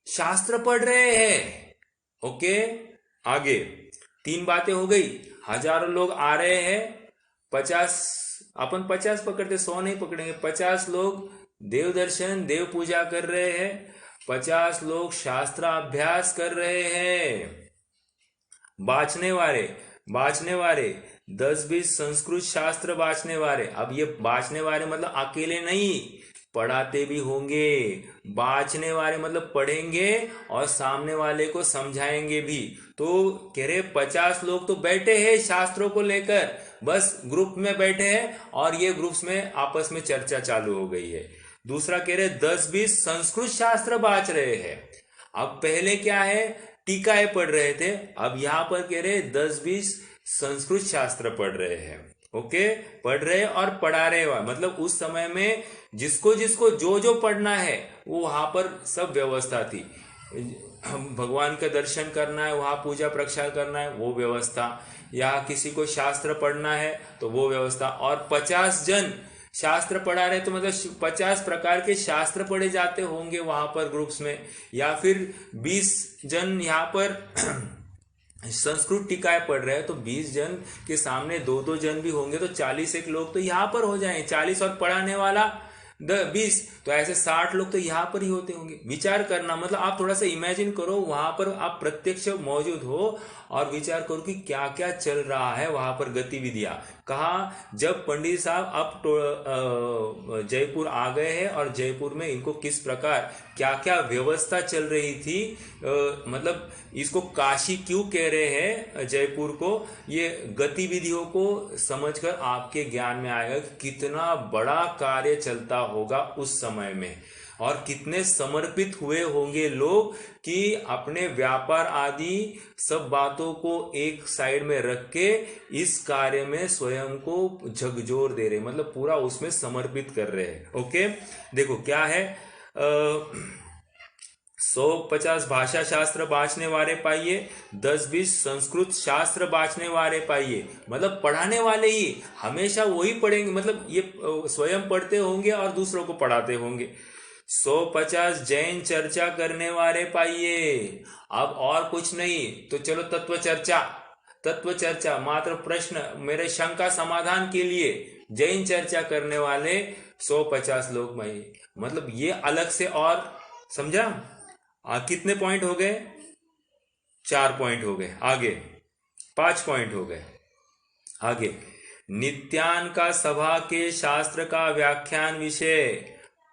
शास्त्र पढ़ रहे हैं। ओके, आगे 3 बातें हो गई। हजारों लोग आ रहे हैं, 50 अपन 50 पकड़ते, 100 नहीं पकड़ेंगे। 50 लोग देव दर्शन देव पूजा कर रहे हैं, 50 लोग शास्त्राभ्यास कर रहे हैं। बाँचने वाले 10-20 संस्कृत शास्त्र बाँचने वाले। अब ये बाँचने वाले मतलब अकेले नहीं, पढ़ाते भी होंगे। बाँचने वाले मतलब पढ़ेंगे और सामने वाले को समझाएंगे भी। तो कह रहे 50 लोग तो बैठे हैं शास्त्रों को लेकर, बस ग्रुप में बैठे हैं और ये ग्रुप्स में आपस में चर्चा चालू हो गई है। दूसरा कह रहे 10-20 संस्कृत शास्त्र बाँच रहे हैं। अब पहले क्या है, टीकाएं पढ़ रहे थे, अब यहां पर कह रहे 10-20 संस्कृत शास्त्र पढ़ रहे हैं। ओके, पढ़ रहे और पढ़ा रहे हुआ, मतलब उस समय में जिसको जिसको जो जो पढ़ना है वो वहां पर सब व्यवस्था थी। भगवान का दर्शन करना है, वहां पूजा प्रक्षाल करना है, वो व्यवस्था, या किसी को शास्त्र पढ़ना है तो वो व्यवस्था। और 50 जन शास्त्र पढ़ा रहे तो मतलब 50 प्रकार के शास्त्र पढ़े जाते होंगे वहां पर ग्रुप्स में। या फिर 20 जन यहाँ पर संस्कृत टीकाएं पढ़ रहे हैं तो 20 जन के सामने 2-2 जन भी होंगे तो 41 लोग तो यहाँ पर हो जाएंगे। 40 और पढ़ाने वाला 20, तो ऐसे 60 लोग तो यहाँ पर ही होते होंगे। विचार करना, मतलब आप थोड़ा सा इमेजिन करो, वहां पर आप प्रत्यक्ष मौजूद हो और विचार करो कि क्या क्या चल रहा है वहां पर गतिविधियां। कहा जब पंडित साहब अब जयपुर आ गए हैं और जयपुर में इनको किस प्रकार क्या क्या व्यवस्था चल रही थी, मतलब इसको काशी क्यों कह रहे हैं जयपुर को, ये गतिविधियों को समझकर आपके ज्ञान में आएगा कि कितना बड़ा कार्य चलता होगा उस समय में और कितने समर्पित हुए होंगे लोग कि अपने व्यापार आदि सब बातों को एक साइड में रख के इस कार्य में स्वयं को झकझोर दे रहे, मतलब पूरा उसमें समर्पित कर रहे हैं। ओके, देखो क्या है, 150 भाषा शास्त्र बाँचने वाले पाइए, 10-20 संस्कृत शास्त्र बाँचने वाले पाइए। मतलब पढ़ाने वाले ही हमेशा वही पढ़ेंगे, मतलब ये स्वयं पढ़ते होंगे और दूसरों को पढ़ाते होंगे। 150 जैन चर्चा करने वाले पाइए। अब और कुछ नहीं तो चलो तत्व चर्चा मात्र प्रश्न मेरे शंका समाधान के लिए जैन चर्चा करने वाले 150 लोग पाइए। मतलब ये अलग से, और समझा कितने पॉइंट हो गए, 4 पॉइंट हो गए। आगे 5 पॉइंट हो गए। आगे नित्यान का सभा के शास्त्र का व्याख्यान विषय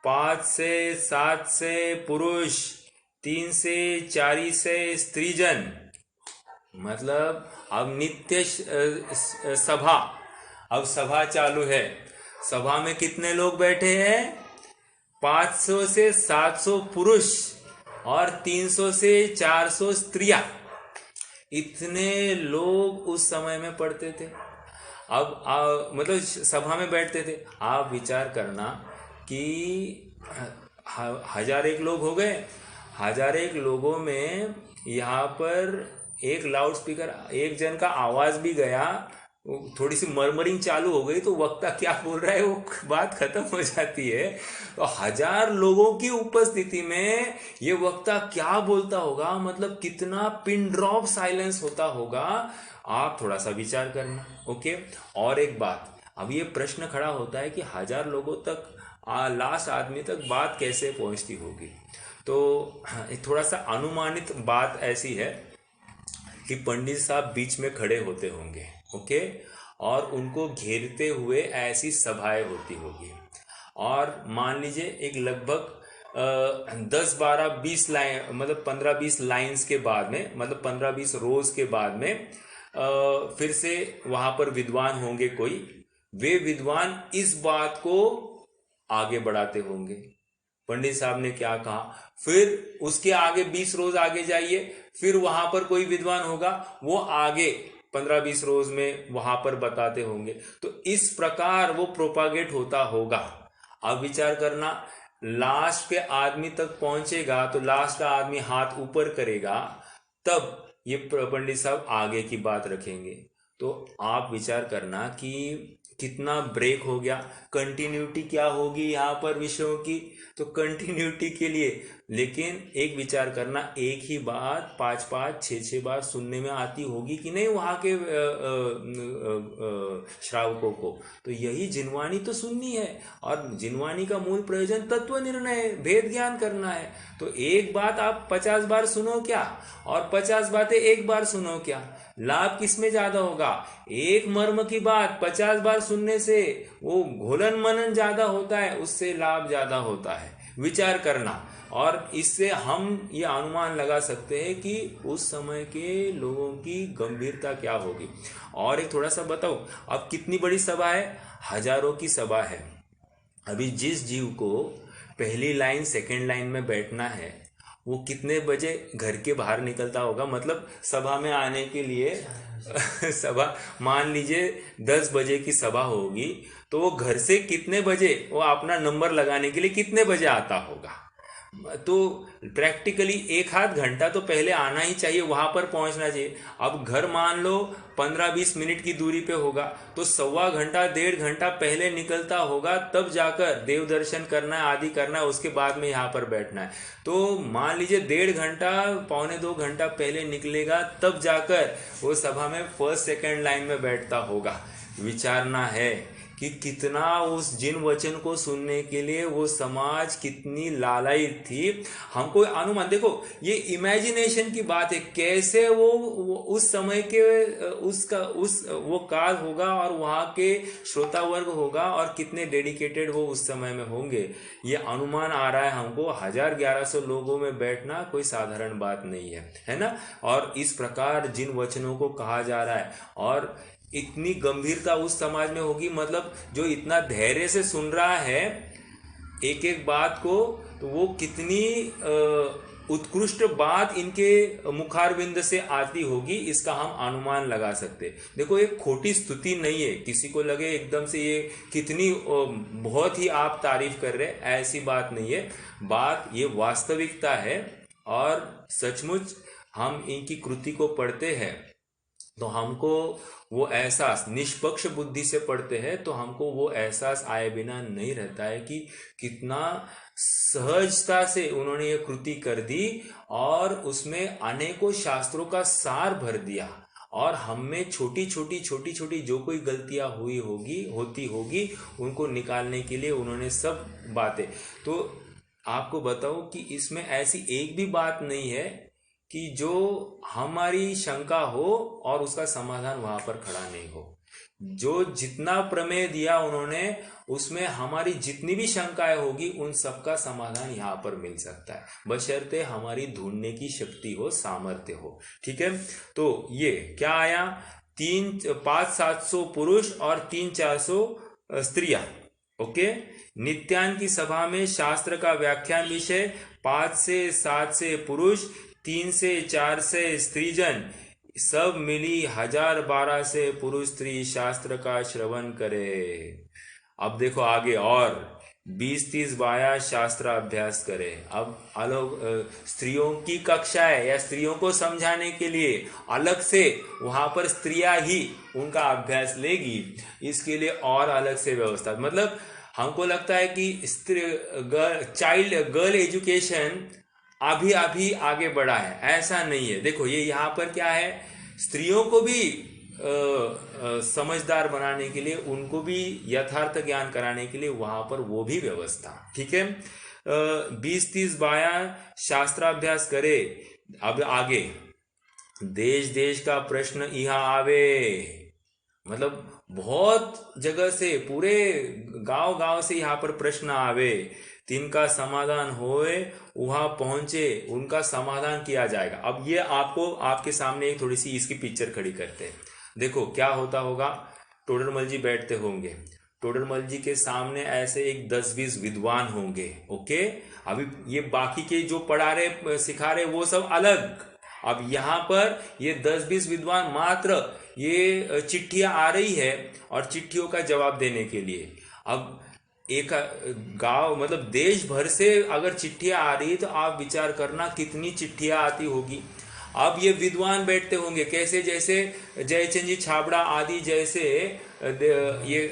5 से 7 से पुरुष, 3 से 4 से स्त्रीजन। मतलब अब नित्य सभा, अब सभा चालू है। सभा में कितने लोग बैठे हैं, 500 से 700 पुरुष और 300 से 400 स्त्रियां। इतने लोग उस समय में पढ़ते थे। अब मतलब सभा में बैठते थे। आप विचार करना कि 1001 लोग हो गए। 1001 लोगों में यहाँ पर एक लाउड स्पीकर, एक जन का आवाज भी गया, थोड़ी सी मरमरिंग चालू हो गई तो वक्ता क्या बोल रहा है वो बात खत्म हो जाती है। तो 1000 लोगों की उपस्थिति में ये वक्ता क्या बोलता होगा, मतलब कितना पिन ड्रॉप साइलेंस होता होगा, आप थोड़ा सा विचार करना। ओके, और एक बात, अब ये प्रश्न खड़ा होता है कि 1000 लोगों तक, लास्ट आदमी तक बात कैसे पहुंचती होगी। तो थोड़ा सा अनुमानित बात ऐसी है कि पंडित साहब बीच में खड़े होते होंगे। ओके, और उनको घेरते हुए ऐसी सभाएं होती होगी। और मान लीजिए एक लगभग 10-12-20 लाइन, मतलब 15-20 लाइंस के बाद में, मतलब 15-20 रोज के बाद में फिर से वहां पर विद्वान होंगे कोई, वे विद्वान इस बात को आगे बढ़ाते होंगे। पंडित साहब ने क्या कहा, फिर उसके आगे 20 रोज आगे जाइए, फिर वहां पर कोई विद्वान होगा, वो आगे 15-20 रोज में वहां पर बताते होंगे। तो इस प्रकार वो प्रोपागेट होता होगा। अब विचार करना, लास्ट के आदमी तक पहुंचेगा तो लास्ट का आदमी हाथ ऊपर करेगा, तब ये पंडित साहब आगे की बात रखेंगे। तो आप विचार करना कि कितना ब्रेक हो गया। कंटिन्यूटी क्या होगी यहाँ पर विषयों की, तो कंटिन्यूटी के लिए, लेकिन एक विचार करना, एक ही बात 5-5, 6-6 बार सुनने में आती होगी कि नहीं वहाँ के श्रावकों को। तो यही जिनवाणी तो सुननी है, और जिनवाणी का मूल प्रयोजन तत्व निर्णय, भेद ज्ञान करना है। तो एक बात आप 50 बार सुनो क्या, और 50 बातें एक बार सुनो क्या, लाभ किसमें ज्यादा होगा? एक मर्म की बात 50 बार सुनने से वो घोलन मनन ज्यादा होता है, उससे लाभ ज्यादा होता है। विचार करना, और इससे हम ये अनुमान लगा सकते हैं कि उस समय के लोगों की गंभीरता क्या होगी। और एक थोड़ा सा बताओ, अब कितनी बड़ी सभा है, हजारों की सभा है। अभी जिस जीव को पहली लाइन सेकंड लाइन में बैठना है, वो कितने बजे घर के बाहर निकलता होगा, मतलब सभा में आने के लिए सभा, मान लीजिए 10 बजे की सभा होगी, तो वो घर से कितने बजे, वो अपना नंबर लगाने के लिए कितने बजे आता होगा। तो प्रैक्टिकली 1-आध घंटा तो पहले आना ही चाहिए, वहां पर पहुंचना चाहिए। अब घर मान लो 15-20 मिनट की दूरी पे होगा, तो 1.25 घंटा 1.5 घंटा पहले निकलता होगा, तब जाकर देव दर्शन करना है, आदि करना है, उसके बाद में यहाँ पर बैठना है। तो मान लीजिए 1.5 घंटा, 1.25-2 घंटा पहले निकलेगा, तब जाकर वो सभा में फर्स्ट सेकंड लाइन में बैठता होगा। विचारना है कि कितना उस जिन वचन को सुनने के लिए वो समाज कितनी लालायित थी। हमको अनुमान, देखो ये इमेजिनेशन की बात है, कैसे वो उस समय के वो काल होगा, और वहाँ के श्रोता वर्ग होगा, और कितने डेडिकेटेड वो उस समय में होंगे। ये अनुमान आ रहा है हमको। 1000-1100 लोगों में बैठना कोई साधारण बात नहीं है ना। और इस प्रकार जिन वचनों को कहा जा रहा है, और इतनी गंभीरता उस समाज में होगी, मतलब जो इतना धैर्य से सुन रहा है एक एक बात को, तो वो कितनी उत्कृष्ट बात इनके मुखारविंद से आती होगी, इसका हम अनुमान लगा सकते। देखो एक खोटी स्तुति नहीं है, किसी को लगे एकदम से ये कितनी बहुत ही आप तारीफ कर रहे, ऐसी बात नहीं है। बात ये वास्तविकता है, और सचमुच हम इनकी कृति को पढ़ते हैं तो हमको वो एहसास, निष्पक्ष बुद्धि से पढ़ते हैं तो हमको वो एहसास आए बिना नहीं रहता है कि कितना सहजता से उन्होंने ये कृति कर दी, और उसमें अनेकों शास्त्रों का सार भर दिया, और हम में छोटी छोटी जो कोई गलतियां होती होगी उनको निकालने के लिए उन्होंने सब बातें। तो आपको बताऊं कि इसमें ऐसी एक भी बात नहीं है कि जो हमारी शंका हो और उसका समाधान वहां पर खड़ा नहीं हो। जो जितना प्रमेय दिया उन्होंने, उसमें हमारी जितनी भी शंकाएं होगी उन सबका समाधान यहाँ पर मिल सकता है, बशर्ते हमारी ढूंढने की शक्ति हो, सामर्थ्य हो। ठीक है, तो ये क्या आया, 500-700 पुरुष और 300-400 स्त्रियां। ओके, नित्यान की सभा में शास्त्र का व्याख्यान विषय 5 से 7 से पुरुष, 3 से 4 से स्त्रीजन, सब मिली 1012 से पुरुष स्त्री शास्त्र का श्रवण करे। अब देखो आगे, और 20-30 बाया शास्त्र अभ्यास करे। अब अलग स्त्रियों की कक्षा है, या स्त्रियों को समझाने के लिए अलग से वहां पर स्त्रियां ही उनका अभ्यास लेगी, इसके लिए और अलग से व्यवस्था। मतलब हमको लगता है कि चाइल्ड गर्ल एजुकेशन अभी आगे बढ़ा है, ऐसा नहीं है। देखो ये यहाँ पर क्या है, स्त्रियों को भी समझदार बनाने के लिए, उनको भी यथार्थ ज्ञान कराने के लिए वहां पर वो भी व्यवस्था। ठीक है, 20-30 बाया शास्त्राभ्यास करे। अब आगे देश देश का प्रश्न यहाँ आवे, मतलब बहुत जगह से, पूरे गांव गांव से यहाँ पर प्रश्न आवे, तिनका समाधान होए, वहां पहुंचे, उनका समाधान किया जाएगा। अब ये आपको आपके सामने एक थोड़ी सी इसकी पिक्चर खड़ी करते हैं। देखो क्या होता होगा, टोडरमल जी बैठते होंगे, टोडरमल जी के सामने ऐसे एक 10-20 विद्वान होंगे। ओके, अभी ये बाकी के जो पढ़ा रहे सिखा रहे वो सब अलग, अब यहाँ पर ये 10-20 विद्वान मात्र ये चिट्ठियां आ रही है और चिट्ठियों का जवाब देने के लिए। अब एक गांव मतलब देश भर से अगर चिट्ठियां आ रही है तो आप विचार करना कितनी चिट्ठियां आती होगी। अब ये विद्वान बैठते होंगे कैसे, जैसे जयचंद जी छाबड़ा आदि जैसे ये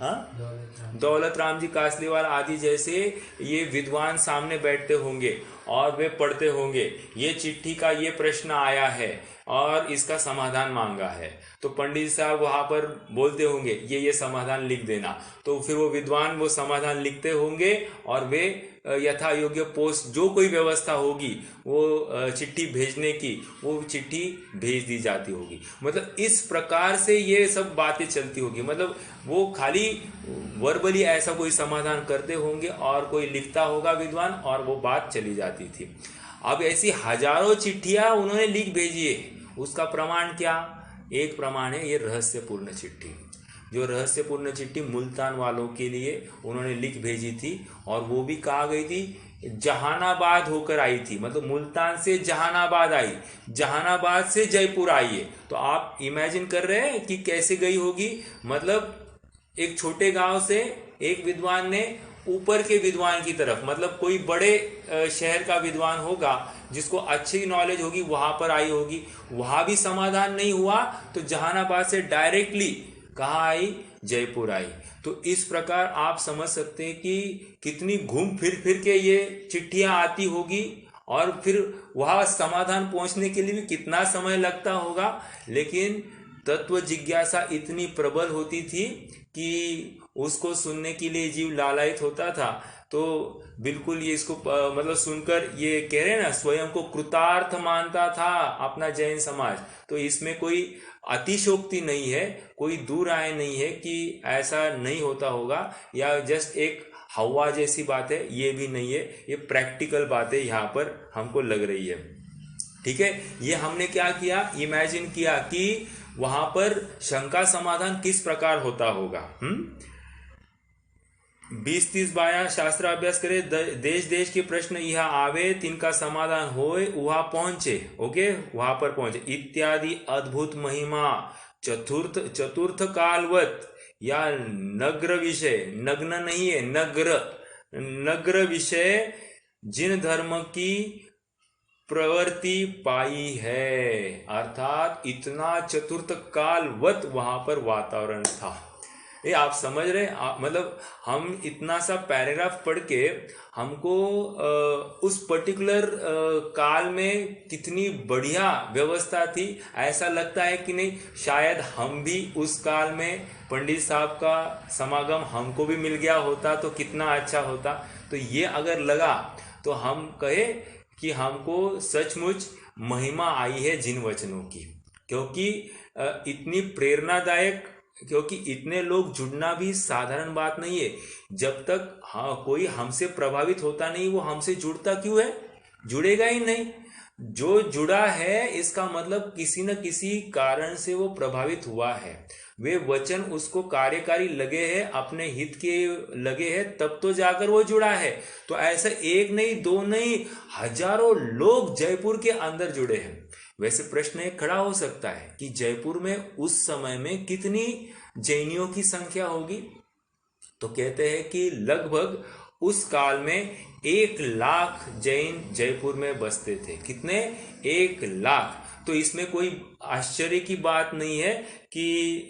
हाँ दौलत राम जी कासलीवाल आदि जैसे ये विद्वान सामने बैठते होंगे और वे पढ़ते होंगे, ये चिट्ठी का ये प्रश्न आया है और इसका समाधान मांगा है। तो पंडित साहब वहां पर बोलते होंगे ये समाधान लिख देना, तो फिर वो विद्वान वो समाधान लिखते होंगे और वे यथा योग्य पोस्ट जो कोई व्यवस्था होगी वो चिट्ठी भेजने की, वो चिट्ठी भेज दी जाती होगी। मतलब इस प्रकार से ये सब बातें चलती होगी। मतलब वो खाली वर्बली ऐसा कोई समाधान करते होंगे और कोई लिखता होगा विद्वान और वो बात चली जाती थी। अब ऐसी हजारों चिट्ठियां उन्होंने लिख भेजी है, उसका प्रमाण क्या? एक प्रमाण है ये रहस्यपूर्ण चिट्ठी, जो रहस्यपूर्ण चिट्ठी मुल्तान वालों के लिए उन्होंने लिख भेजी थी और वो भी कहा गई थी जहानाबाद होकर आई थी। मतलब मुल्तान से जहानाबाद आई, जहानाबाद से जयपुर आई है। तो आप इमेजिन कर रहे हैं कि कैसे गई होगी। मतलब एक छोटे गांव से एक विद्वान ने ऊपर के विद्वान की तरफ, मतलब कोई बड़े शहर का विद्वान होगा जिसको अच्छी नॉलेज होगी, वहां पर आई होगी, वहां भी समाधान नहीं हुआ तो जहानाबाद से डायरेक्टली कहाँ आई? जयपुर आई। तो इस प्रकार आप समझ सकते हैं कि कितनी घूम फिर के ये चिट्ठियां आती होगी और फिर वहां समाधान पहुंचने के लिए भी कितना समय लगता होगा। लेकिन तत्व जिज्ञासा इतनी प्रबल होती थी कि उसको सुनने के लिए जीव लालायित होता था। तो बिल्कुल ये इसको मतलब सुनकर ये कह रहे हैं ना, स्वयं को कृतार्थ मानता था अपना जैन समाज। तो इसमें कोई अतिशोक्ति नहीं है, कोई दूर आए नहीं है कि ऐसा नहीं होता होगा या जस्ट एक हवा जैसी बात है, ये भी नहीं है, ये प्रैक्टिकल बातें यहाँ पर हमको लग रही है। ठीक है, ये हमने क्या किया, इमेजिन किया कि वहां पर शंका समाधान किस प्रकार होता होगा। 20-30 बाया शास्त्र अभ्यास करे, देश देश के प्रश्न यह आवे, तिनका समाधान होए, वहां पहुंचे। ओके, वहां पर पहुंचे इत्यादि अद्भुत महिमा चतुर्थ कालवत या नग्र विषय, नग्न नहीं है नग्र विषय जिन धर्म की प्रवृत्ति पाई है। अर्थात इतना चतुर्थ कालवत वहां पर वातावरण था। ये आप समझ रहे, मतलब हम इतना सा पैराग्राफ पढ़ के हमको उस पर्टिकुलर काल में कितनी बढ़िया व्यवस्था थी ऐसा लगता है कि नहीं। शायद हम भी उस काल में पंडित साहब का समागम हमको भी मिल गया होता तो कितना अच्छा होता। तो ये अगर लगा तो हम कहे कि हमको सचमुच महिमा आई है जिन वचनों की, क्योंकि इतनी प्रेरणादायक, क्योंकि इतने लोग जुड़ना भी साधारण बात नहीं है। जब तक कोई हमसे प्रभावित होता नहीं, वो हमसे जुड़ता क्यों है? जुड़ेगा ही नहीं। जो जुड़ा है इसका मतलब किसी न किसी कारण से वो प्रभावित हुआ है। वे वचन उसको कार्यकारी लगे हैं, अपने हित के लगे हैं, तब तो जाकर वो जुड़ा है। तो ऐसा एक नहीं, दो नहीं, हजारों लोग जयपुर के अंदर जुड़े हैं। वैसे प्रश्न एक खड़ा हो सकता है कि जयपुर में उस समय में कितनी जैनियों की संख्या होगी? तो कहते हैं कि लगभग उस काल में 1 लाख जैन जयपुर में बसते थे। कितने? 1 लाख। तो इसमें कोई आश्चर्य की बात नहीं है कि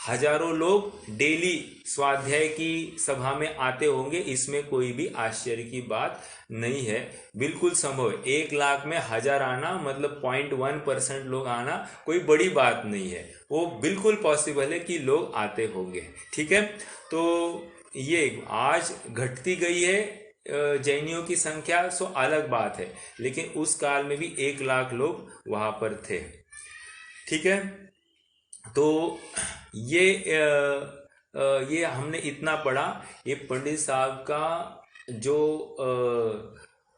हजारों लोग डेली स्वाध्याय की सभा में आते होंगे। इसमें कोई भी आश्चर्य की बात नहीं है, बिल्कुल संभव है। 1 लाख में 1000 आना मतलब 0.1% लोग आना कोई बड़ी बात नहीं है, वो बिल्कुल पॉसिबल है कि लोग आते होंगे। ठीक है, तो ये आज घटती गई है जैनियों की संख्या, सो अलग बात है, लेकिन उस काल में भी 1 लाख लोग वहां पर थे। ठीक है, तो ये हमने इतना पढ़ा। ये पंडित साहब का जो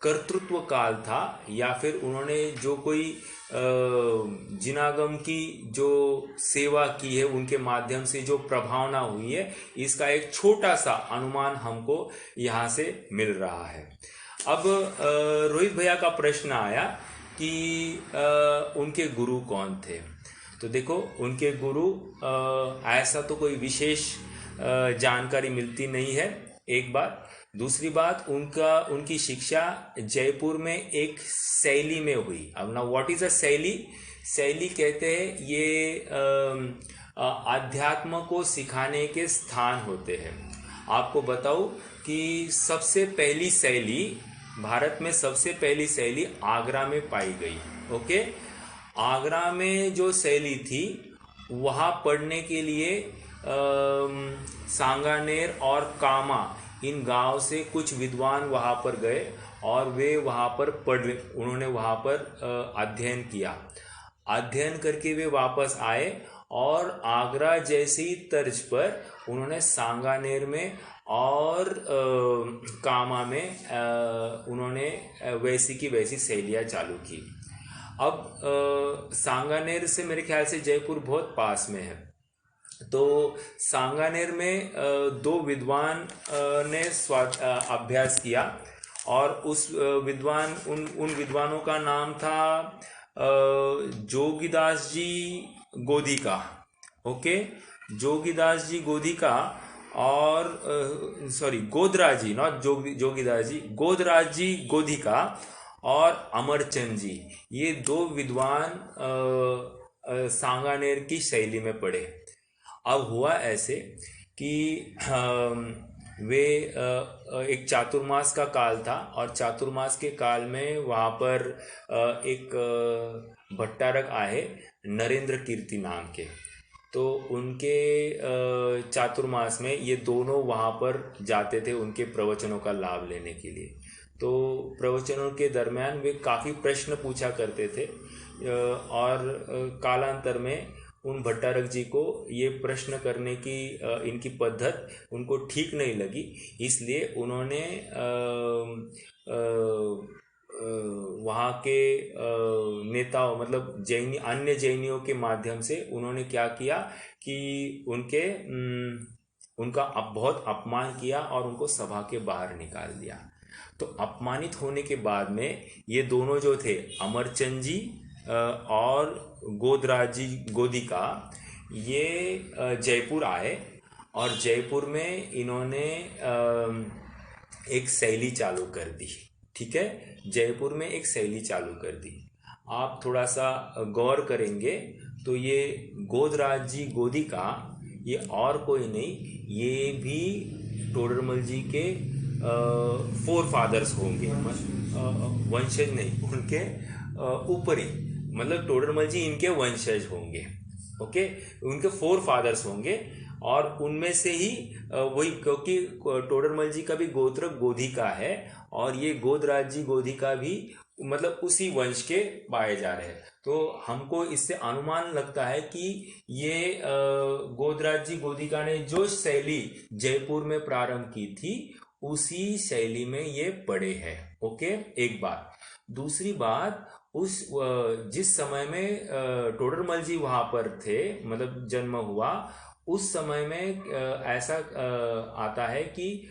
कर्तृत्व काल था, या फिर उन्होंने जो कोई जिनागम की जो सेवा की है, उनके माध्यम से जो प्रभावना हुई है, इसका एक छोटा सा अनुमान हमको यहाँ से मिल रहा है। अब रोहित भैया का प्रश्न आया कि उनके गुरु कौन थे। तो देखो, उनके गुरु ऐसा तो कोई विशेष जानकारी मिलती नहीं है, एक बात। दूसरी बात, उनकी शिक्षा जयपुर में एक शैली में हुई। अब ना, व्हाट इज अ शैली? शैली कहते हैं ये अध्यात्म को सिखाने के स्थान होते हैं। आपको बताऊं कि सबसे पहली शैली, भारत में सबसे पहली शैली आगरा में पाई गई। ओके, आगरा में जो शैली थी, वहाँ पढ़ने के लिए सांगानेर और कामा, इन गांव से कुछ विद्वान वहाँ पर गए और वे वहाँ पर उन्होंने वहाँ पर अध्ययन किया। अध्ययन करके वे वापस आए और आगरा जैसी तर्ज पर उन्होंने सांगानेर में और कामा में उन्होंने वैसी की वैसी शैलियाँ चालू की। अब सांगानेर से मेरे ख्याल से जयपुर बहुत पास में है। तो सांगानेर में दो विद्वान ने अभ्यास किया, और उस विद्वान उन विद्वानों का नाम था जोगीदास जी गोधिका। ओके, जोगीदास जी गोधिका और गोदराज जी, नॉट जोगीदास जी, गोदराज जी गोधिका और अमरचंद जी, ये दो विद्वान सांगानेर की शैली में पढ़े। अब हुआ ऐसे कि वे एक चातुर्मास का काल था, और चातुर्मास के काल में वहाँ पर एक भट्टारक आए नरेंद्र कीर्ति नाम के। तो उनके चातुर्मास में ये दोनों वहाँ पर जाते थे उनके प्रवचनों का लाभ लेने के लिए। तो प्रवचनों के दरमियान वे काफ़ी प्रश्न पूछा करते थे, और कालांतर में उन भट्टारक जी को ये प्रश्न करने की इनकी पद्धत उनको ठीक नहीं लगी, इसलिए उन्होंने वहाँ के नेताओं, मतलब अन्य जैनियों के माध्यम से उन्होंने क्या किया कि उनका बहुत अपमान किया और उनको सभा के बाहर निकाल दिया। तो अपमानित होने के बाद में ये दोनों जो थे, अमरचंद जी और गोदराज जी गोधिका, ये जयपुर आए, और जयपुर में इन्होंने एक शैली चालू कर दी। ठीक है, जयपुर में एक शैली चालू कर दी। आप थोड़ा सा गौर करेंगे तो ये गोदराज जी गोधिका, ये और कोई नहीं, ये भी टोडरमल जी के फोर फादर्स होंगे, वंशज नहीं, उनके ऊपरी, मतलब टोडरमल जी इनके वंशज होंगे। ओके, उनके फोर फादर्स होंगे, और उनमें से ही वही, क्योंकि टोडरमल जी का भी गोत्र गोधिका है, और ये गोदराज जी गोधिका भी मतलब उसी वंश के पाए जा रहे हैं। तो हमको इससे अनुमान लगता है कि ये गोदराज जी गोधिका ने जो शैली जयपुर में प्रारंभ की थी, उसी शैली में ये पढ़े हैं। ओके, एक बात। दूसरी बात, जिस समय में टोडरमल जी वहां पर थे, मतलब जन्म हुआ, उस समय में ऐसा आता है कि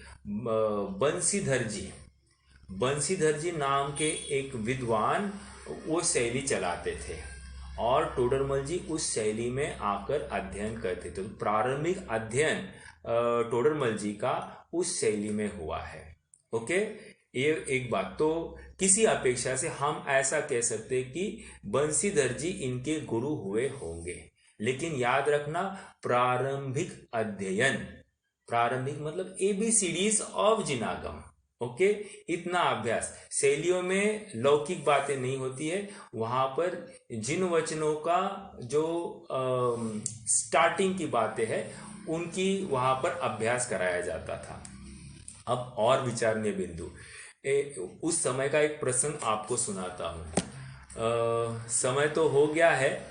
बंसीधर जी नाम के एक विद्वान वो शैली चलाते थे, और टोडरमल जी उस शैली में आकर अध्ययन करते थे। तो प्रारंभिक अध्ययन टोडरमल जी का उस शैली में हुआ है। ओके, ये एक बात। तो किसी अपेक्षा से हम ऐसा कह सकते कि बंसीधर जी इनके गुरु हुए होंगे, लेकिन याद रखना, प्रारंभिक अध्ययन, प्रारंभिक मतलब ABCDs ऑफ जिनागम। ओके, इतना अभ्यास। शैलियों में लौकिक बातें नहीं होती है, वहां पर जिन वचनों का जो स्टार्टिंग की बातें हैं, उनकी वहां पर अभ्यास कराया जाता था। अब और विचारणीय बिंदु, उस समय का एक प्रसंग आपको सुनाता हूँ। समय तो हो गया है,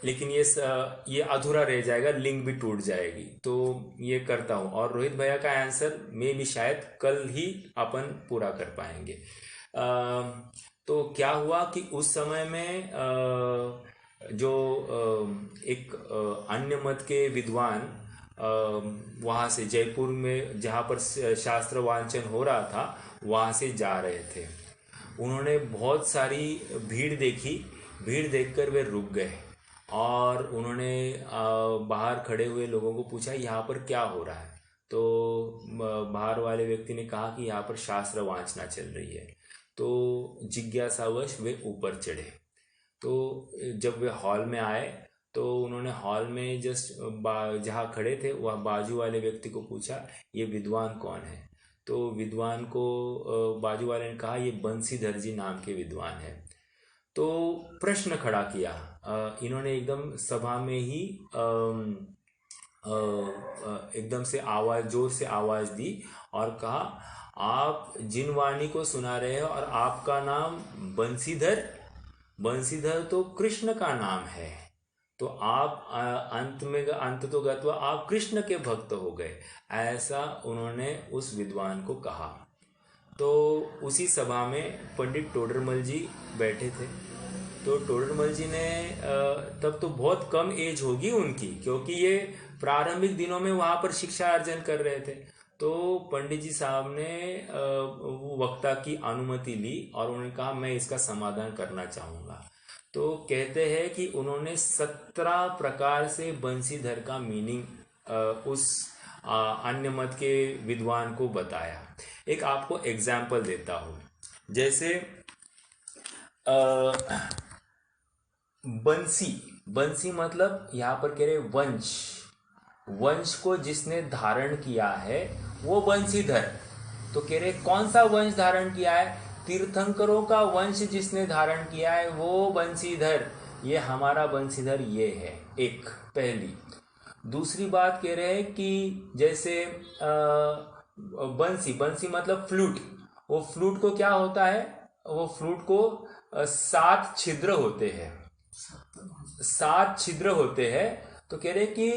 लेकिन ये अधूरा रह जाएगा, लिंक भी टूट जाएगी, तो ये करता हूँ। और रोहित भैया का आंसर में भी शायद कल ही अपन पूरा कर पाएंगे। तो क्या हुआ कि उस समय में जो एक अन्य मत के विद्वान वहाँ से जयपुर में जहाँ पर शास्त्र वांचन हो रहा था वहाँ से जा रहे थे। उन्होंने बहुत सारी भीड़ देखी, भीड़ देखकर वे रुक गए और उन्होंने बाहर खड़े हुए लोगों को पूछा यहाँ पर क्या हो रहा है। तो बाहर वाले व्यक्ति ने कहा कि यहाँ पर शास्त्र वांचना चल रही है। तो जिज्ञासावश वे ऊपर चढ़े। तो जब वे हॉल में आए तो उन्होंने हॉल में जस्ट जहाँ खड़े थे वह बाजू वाले व्यक्ति को पूछा ये विद्वान कौन है। तो विद्वान को बाजू वाले ने कहा ये बंसीधर जी नाम के विद्वान है। तो प्रश्न खड़ा किया इन्होंने एकदम सभा में ही एकदम से आवाज, जोर से आवाज दी और कहा आप जिन वाणी को सुना रहे हो और आपका नाम बंसीधर, बंसीधर तो कृष्ण का नाम है, तो आप अंत तो गत्वा आप कृष्ण के भक्त हो गए, ऐसा उन्होंने उस विद्वान को कहा। तो उसी सभा में पंडित टोडरमल जी बैठे थे। तो टोडरमल जी ने तब तो बहुत कम एज होगी उनकी, क्योंकि ये प्रारंभिक दिनों में वहाँ पर शिक्षा अर्जन कर रहे थे। तो पंडित जी साहब ने वक्ता की अनुमति ली और उन्होंने कहा मैं इसका समाधान करना चाहूँगा। तो कहते हैं कि उन्होंने 17 प्रकार से बंसीधर का मीनिंग उस अन्य मत के विद्वान को बताया। एक आपको एग्जाम्पल देता हूँ। जैसे बंसी मतलब यहाँ पर कह रहे वंश, वंश को जिसने धारण किया है वो बंसीधर। तो कह रहे कौन सा वंश धारण किया है? तीर्थंकरों का वंश जिसने धारण किया है वो बंसीधर, ये हमारा बंसीधर ये है। एक पहली। दूसरी बात कह रहे हैं कि जैसे बंसी मतलब फ्लूट, वो फ्लूट को क्या होता है? वो फ्लूट को 7 छिद्र होते हैं, 7 छिद्र होते हैं। तो कह रहे कि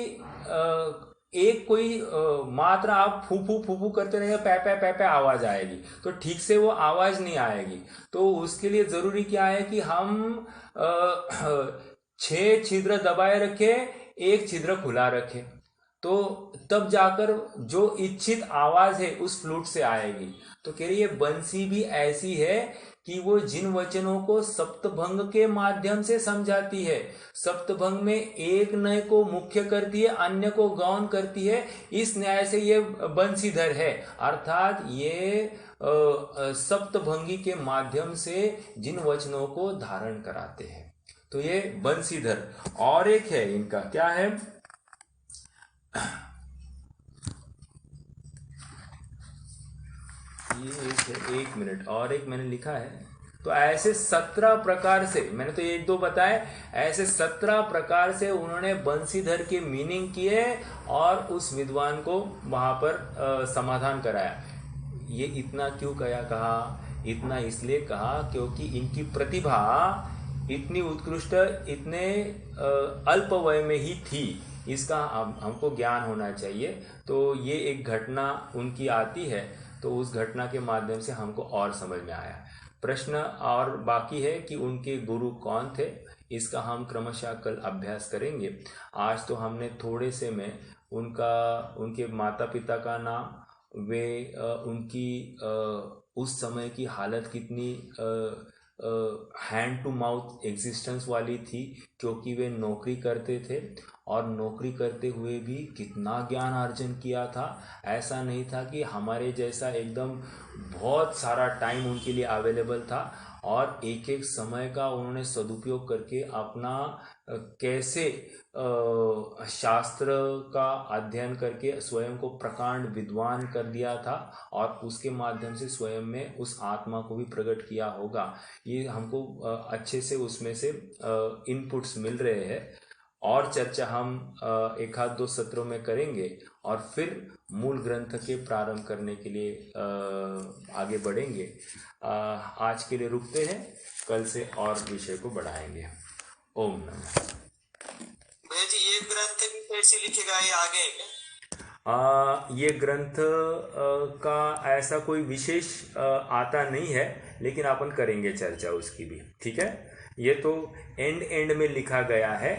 एक कोई मात्रा आप फू करते रहेंगे, पै आवाज आएगी, तो ठीक से वो आवाज नहीं आएगी। तो उसके लिए जरूरी क्या है कि हम 6 छिद्र दबाए रखें, 1 छिद्र खुला रखें, तो तब जाकर जो इच्छित आवाज है उस फ्लूट से आएगी। तो कह रही है बंसी भी ऐसी है कि वो जिन वचनों को सप्तभंग के माध्यम से समझाती है, सप्तभंग में एक नय को मुख्य करती है, अन्य को गौण करती है, इस न्याय से ये बंसीधर है। अर्थात ये सप्तभंगी के माध्यम से जिन वचनों को धारण कराते हैं, तो ये बंसीधर। और एक है इनका, क्या है? ये एक मिनट, और एक मैंने लिखा है। तो ऐसे 17 प्रकार से, मैंने तो 1-2 बताए, ऐसे 17 प्रकार से उन्होंने बंसीधर के मीनिंग किए और उस विद्वान को वहां पर समाधान कराया। ये इतना क्यों कहा? इतना इसलिए कहा क्योंकि इनकी प्रतिभा इतनी उत्कृष्ट, इतने अल्प वय में ही थी, इसका हमको ज्ञान होना चाहिए। तो ये एक घटना उनकी आती है, तो उस घटना के माध्यम से हमको और समझ में आया। प्रश्न और बाकी है कि उनके गुरु कौन थे, इसका हम क्रमशः कल अभ्यास करेंगे। आज तो हमने थोड़े से में उनके माता पिता का नाम, वे उनकी उस समय की हालत कितनी हैंड टू माउथ एग्जिस्टेंस वाली थी, क्योंकि वे नौकरी करते थे और नौकरी करते हुए भी कितना ज्ञान अर्जन किया था। ऐसा नहीं था कि हमारे जैसा एकदम बहुत सारा टाइम उनके लिए अवेलेबल था, और एक एक समय का उन्होंने सदुपयोग करके अपना कैसे शास्त्र का अध्ययन करके स्वयं को प्रकांड विद्वान कर दिया था, और उसके माध्यम से स्वयं में उस आत्मा को भी प्रकट किया होगा। ये हमको अच्छे से उसमें से इनपुट्स मिल रहे हैं। और चर्चा हम 1-2 सत्रों में करेंगे और फिर मूल ग्रंथ के प्रारंभ करने के लिए आगे बढ़ेंगे। आज के लिए रुकते हैं, कल से और विषय को बढ़ाएंगे। ओम नमः। भैया जी ये ग्रंथ भी कैसे लिखेगा, ये आगे है क्या? ये ग्रंथ का ऐसा कोई विशेष आता नहीं है, लेकिन अपन करेंगे चर्चा उसकी भी, ठीक है। ये तो एंड में लिखा गया है,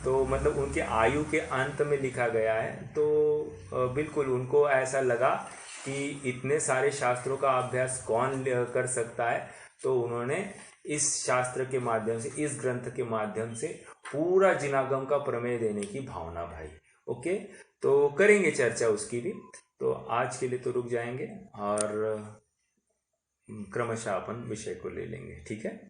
तो मतलब उनके आयु के अंत में लिखा गया है, तो बिल्कुल उनको ऐसा लगा कि इतने सारे शास्त्रों का अभ्यास कौन कर सकता है, तो उन्होंने इस शास्त्र के माध्यम से, इस ग्रंथ के माध्यम से पूरा जिनागम का प्रमेय देने की भावना भाई। ओके, तो करेंगे चर्चा उसकी भी। तो आज के लिए तो रुक जाएंगे और क्रमशः अपन विषय को ले लेंगे, ठीक है।